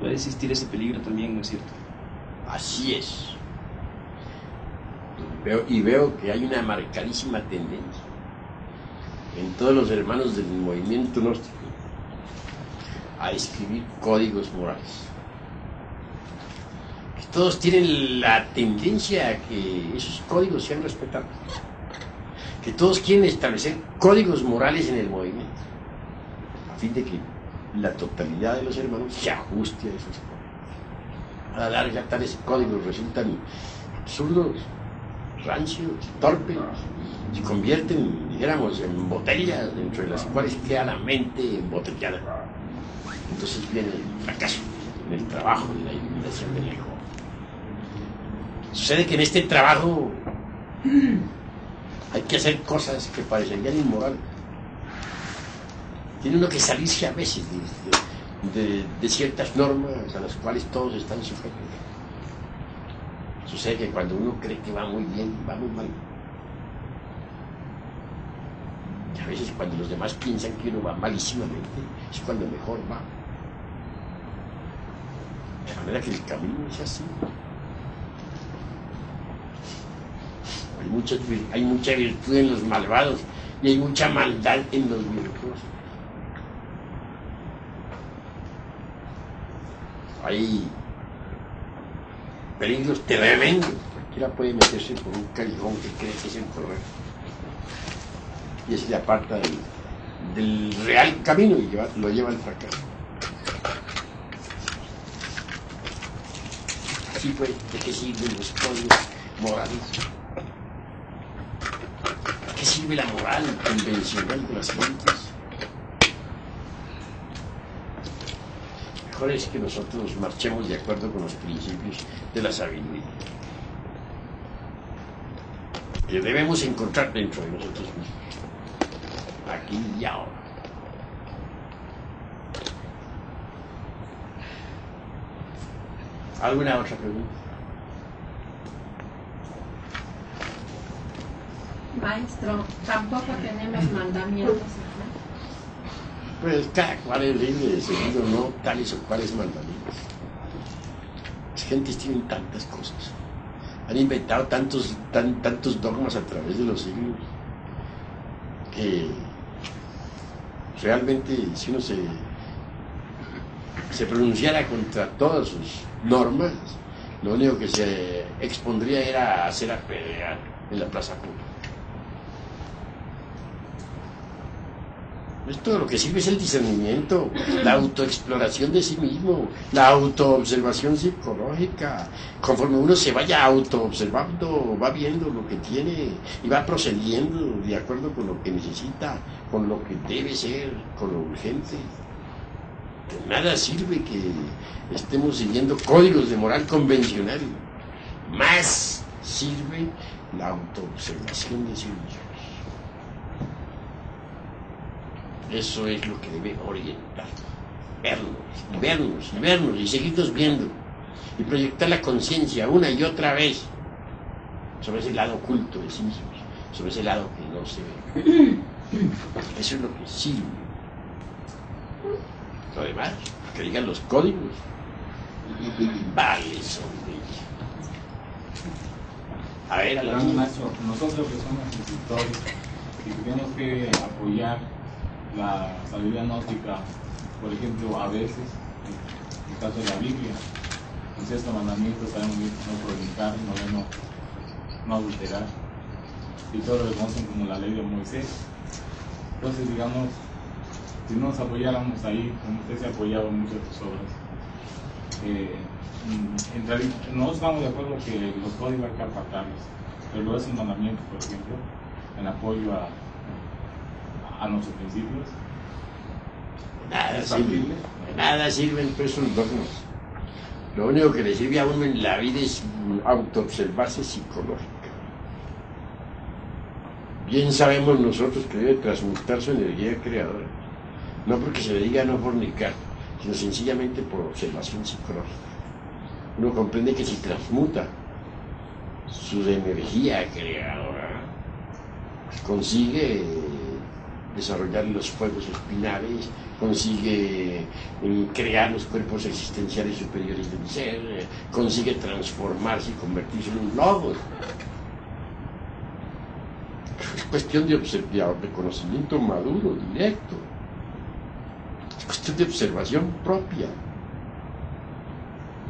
S3: Puede existir ese peligro también, ¿no es cierto?
S1: Así es. Veo que hay una marcadísima tendencia en todos los hermanos del movimiento gnóstico a escribir códigos morales. Que todos tienen la tendencia a que esos códigos sean respetados. Que todos quieren establecer códigos morales en el movimiento, a fin de que la totalidad de los hermanos se ajuste a esos códigos. A la larga, tales códigos resultan absurdos, rancios, torpes, se convierten, dijéramos, en botellas dentro de las cuales queda la mente embotellada. Entonces viene el fracaso en el trabajo de la iluminación del ego. Sucede que en este trabajo hay que hacer cosas que parecerían inmorales. Tiene uno que salirse a veces de ciertas normas a las cuales todos están sujetos. Sucede que cuando uno cree que va muy bien, va muy mal. Y a veces cuando los demás piensan que uno va malísimamente, es cuando mejor va. De manera que el camino es así. Hay mucha virtud en los malvados y hay mucha maldad en los virtuosos. Hay peligros tremendos. Cualquiera puede meterse por un callejón que cree que es el correcto y se le aparta del real camino y lo lleva al fracaso. Así pues, ¿de qué sirven los códigos morales? ¿De qué sirve la moral convencional de las gentes? Mejor es que nosotros marchemos de acuerdo con los principios de la sabiduría, que debemos encontrar dentro de nosotros mismos, aquí y ahora. ¿Alguna otra pregunta?
S4: Maestro, tampoco tenemos mandamientos, ¿no?
S1: Pues cada cual es libre de seguir o no tales o cuales mandamientos. Las gentes tienen tantas cosas, han inventado tantos dogmas a través de los siglos, que realmente si uno se pronunciara contra todas sus normas, lo único que se expondría era a hacer apedrear en la plaza pública. Todo lo que sirve es el discernimiento, la autoexploración de sí mismo, la autoobservación psicológica. Conforme uno se vaya autoobservando, va viendo lo que tiene y va procediendo de acuerdo con lo que necesita, con lo que debe ser, con lo urgente. De nada sirve que estemos siguiendo códigos de moral convencional. Más sirve la autoobservación de sí mismo. Eso es lo que debe orientar, vernos y seguirnos viendo y proyectar la conciencia una y otra vez sobre ese lado oculto de sí mismos, sobre ese lado que no se ve. Eso es lo que sirve. Lo demás, que digan los códigos, vale, son de ella. A ver, a la
S5: Gran maestro, nosotros que somos instructores y tenemos que apoyar la sabiduría gnóstica, por ejemplo, a veces, en el caso de la Biblia, en sexto mandamiento sabemos no fornicar, no adulterar, y todo lo que conocen como la ley de Moisés. Entonces, digamos, si no nos apoyáramos ahí, como usted se ha apoyado en muchas de sus obras, en realidad, nosotros estamos de acuerdo que los códigos hay que apartarlos, pero los mandamientos, por ejemplo, en apoyo a nuestros principios,
S1: nada sirven pues esos dogmas. Lo único que le sirve a uno en la vida es autoobservarse psicológica. Bien sabemos nosotros que debe transmutar su energía creadora, no porque se le diga no fornicar, sino sencillamente por observación psicológica. Uno comprende que si transmuta su energía creadora, consigue desarrollar los fuegos espinales, consigue crear los cuerpos existenciales superiores del ser, consigue transformarse y convertirse en un logos. Es cuestión de conocimiento maduro, directo. Es cuestión de observación propia,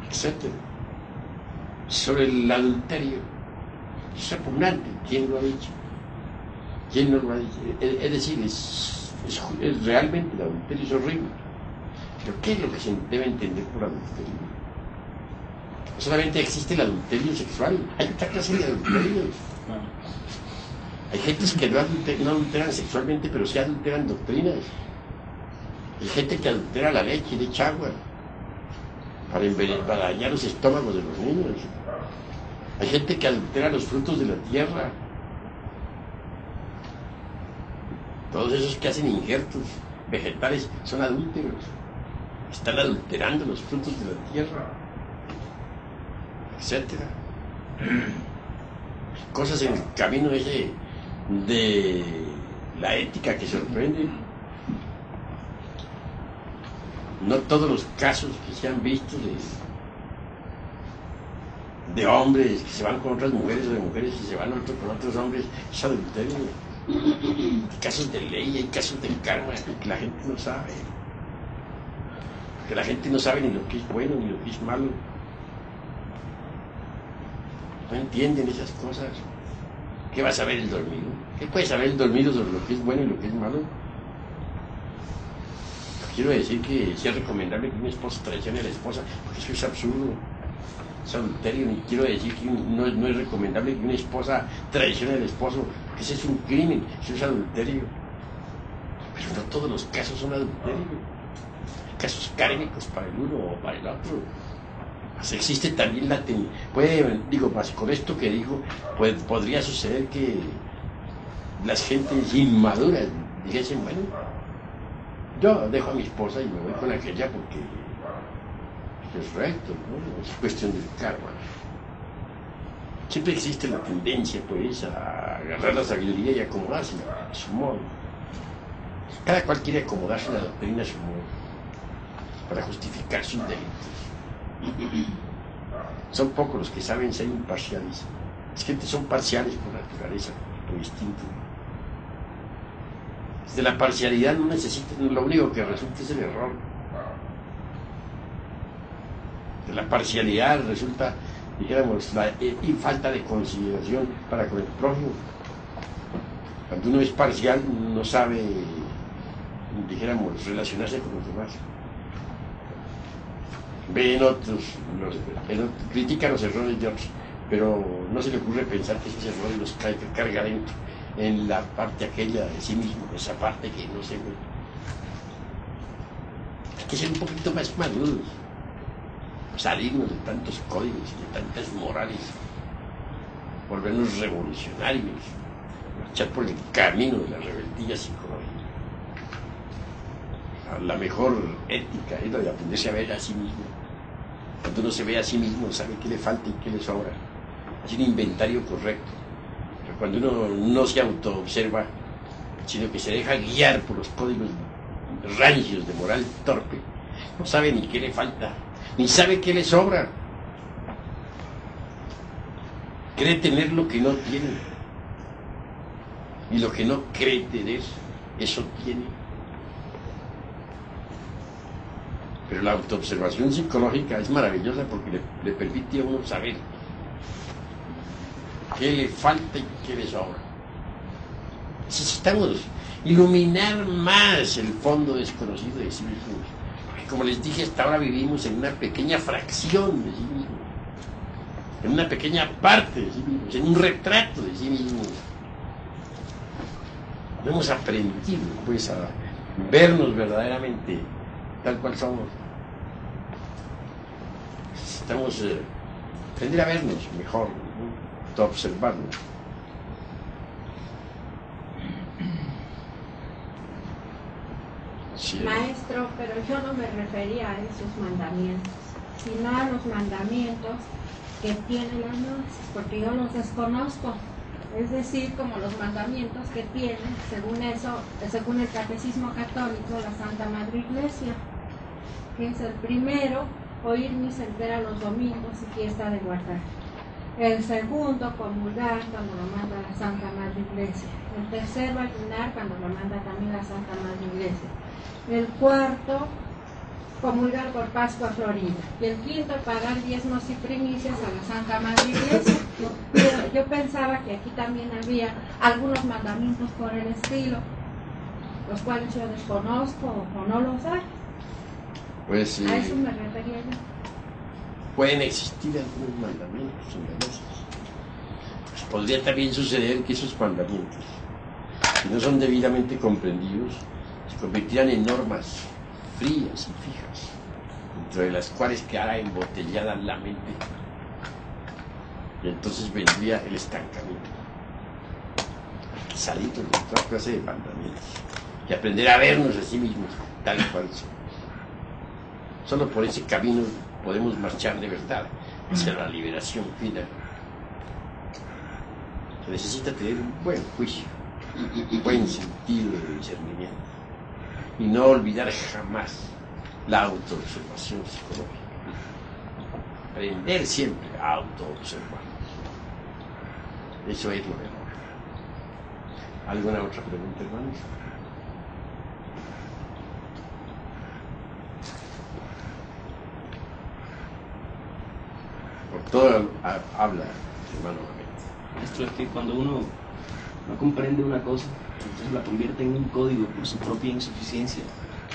S1: etc. Sobre el adulterio, es repugnante. ¿Quién lo ha dicho? ¿Quién no lo ha dicho? Es decir, es realmente el adulterio es horrible. Pero ¿qué es lo que se debe entender por adulterio? No solamente existe el adulterio sexual, hay otra clase de adulterios. Hay gentes que no adulteran sexualmente, pero sí adulteran doctrinas. Hay gente que adultera la leche y le echa agua para dañar los estómagos de los niños. Hay gente que adultera los frutos de la tierra. Todos esos que hacen injertos vegetales son adúlteros. Están adulterando los frutos de la tierra, etc. Cosas en el camino ese de la ética que sorprende. No todos los casos que se han visto de hombres que se van con otras mujeres o de mujeres que se van con otros hombres es adulterio. Hay casos de ley, hay casos de karma que la gente no sabe. Que la gente no sabe ni lo que es bueno ni lo que es malo. No entienden esas cosas. ¿Qué va a saber el dormido? ¿Qué puede saber el dormido sobre lo que es bueno y lo que es malo? Quiero decir que sea recomendable que un esposo traicione a la esposa, porque eso es absurdo, es adulterio. Ni quiero decir que no es recomendable que una esposa traicione al esposo, porque ese es un crimen, eso es adulterio. Pero no todos los casos son adulterio. Hay casos kármicos para el uno o para el otro. Existe también la con esto que digo, podría suceder que las gentes inmaduras dijesen, bueno, yo dejo a mi esposa y me voy con aquella porque es recto, ¿no? Es cuestión del karma. Siempre existe la tendencia, pues, a agarrar la sabiduría y acomodarse a su modo. Cada cual quiere acomodarse a la doctrina a su modo, para justificar sus delitos. Son pocos los que saben ser imparciales. Las gentes son parciales por naturaleza, por instinto. De la parcialidad no necesitan, lo único que resulta es el error. De la parcialidad resulta, dijéramos, la falta de consideración para con el prójimo. Cuando uno es parcial no sabe, dijéramos, relacionarse con los demás. Ve en otros, critica los errores de otros, pero no se le ocurre pensar que esos errores los carga dentro, en la parte aquella de sí mismo, esa parte que no se ve. Hay que ser un poquito más maduros, salirnos de tantos códigos y de tantas morales, volvernos revolucionarios, marchar por el camino de la rebeldía psicológica. La mejor ética es la de aprenderse a ver a sí mismo. Cuando uno se ve a sí mismo, sabe qué le falta y qué le sobra. hacer un inventario correcto. Pero cuando uno no se autoobserva, sino que se deja guiar por los códigos rancios de moral torpe, no sabe ni qué le falta, ni sabe qué le sobra. Cree tener lo que no tiene, y lo que no cree tener, eso tiene. Pero la autoobservación psicológica es maravillosa porque le permite a uno saber qué le falta y qué le sobra. Necesitamos iluminar más el fondo desconocido de sí mismos, porque como les dije, hasta ahora vivimos en una pequeña fracción de sí mismos, en una pequeña parte de sí mismos, en un retrato de sí mismos. No hemos aprendido pues a vernos verdaderamente tal cual somos. Necesitamos aprender a vernos mejor, ¿no? A observarnos. Sí.
S4: Maestro, pero yo no me refería a esos mandamientos, sino a los mandamientos que tiene la gnosis, porque yo los desconozco. Es decir, como los mandamientos que tiene, según el Catecismo Católico, la Santa Madre Iglesia, que es el primero, oír misa entera los domingos y fiesta de guardar. El segundo, comulgar cuando lo manda la Santa Madre Iglesia. El tercero, ayunar cuando lo manda también la Santa Madre Iglesia. El cuarto, comulgar por Pascua Florida. Y el quinto, pagar diezmos y primicias a la Santa Madre Iglesia. Yo pensaba que aquí también había algunos mandamientos por el estilo, los cuales yo desconozco o no los hay.
S1: Pues,
S4: a eso me refería yo.
S1: Pueden existir algunos mandamientos engañosos. Pues podría también suceder que esos mandamientos, si no son debidamente comprendidos, se convertirán en normas frías y fijas, dentro de las cuales quedará embotellada la mente. Y entonces vendría el estancamiento. Hay que salir de otra clase de mandamientos y aprender a vernos a sí mismos tal cual son. Solo por ese camino podemos marchar de verdad hacia la liberación final. Se necesita tener un buen juicio, un buen sentido de discernimiento y no olvidar jamás la autoobservación psicológica. Aprender siempre a autoobservarnos. Eso es lo mejor. ¿Alguna otra pregunta, hermanos? Por todo habla, hermano.
S3: Esto es que cuando uno no comprende una cosa, entonces la convierte en un código por su propia insuficiencia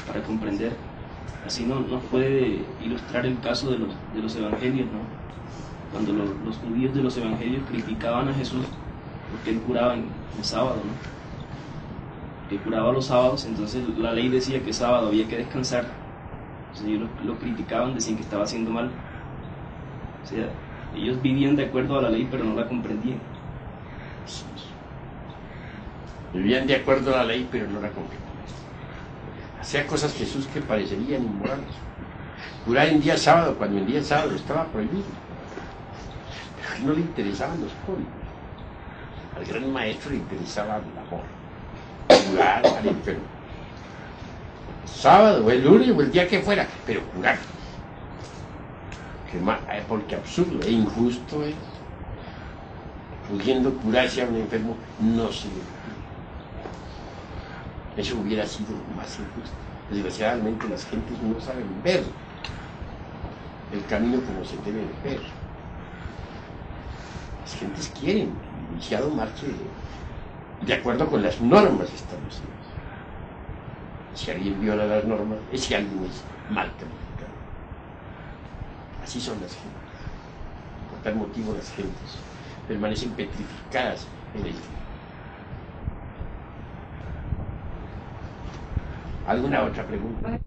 S3: para comprender. Así nos puede ilustrar el caso de los evangelios, ¿no? Cuando los judíos de los evangelios criticaban a Jesús porque él curaba en sábado, ¿no? Que curaba los sábados, entonces la ley decía que sábado había que descansar. Entonces ellos lo criticaban, decían que estaba haciendo mal. O sea, ellos vivían de acuerdo a la ley, pero no la comprendían.
S1: Vivían de acuerdo a la ley, pero no la comprendían. Hacía cosas Jesús que parecerían inmorales. Curar en día sábado, cuando en día sábado estaba prohibido. Pero no le interesaban los códigos. Al gran maestro le interesaba el amor. Curar al enfermo. Sábado, o el lunes, o el día que fuera, pero curar. Porque absurdo e injusto es, pudiendo curarse a un enfermo, no se le cura. Eso hubiera sido más injusto. Desgraciadamente las gentes no saben ver el camino como se debe ver. Las gentes quieren que el iniciado marche de acuerdo con las normas establecidas. Si alguien viola las normas, ese alguien es mal calificado. Así son las gentes. Por tal motivo las gentes permanecen petrificadas en el tiempo. ¿Alguna otra pregunta?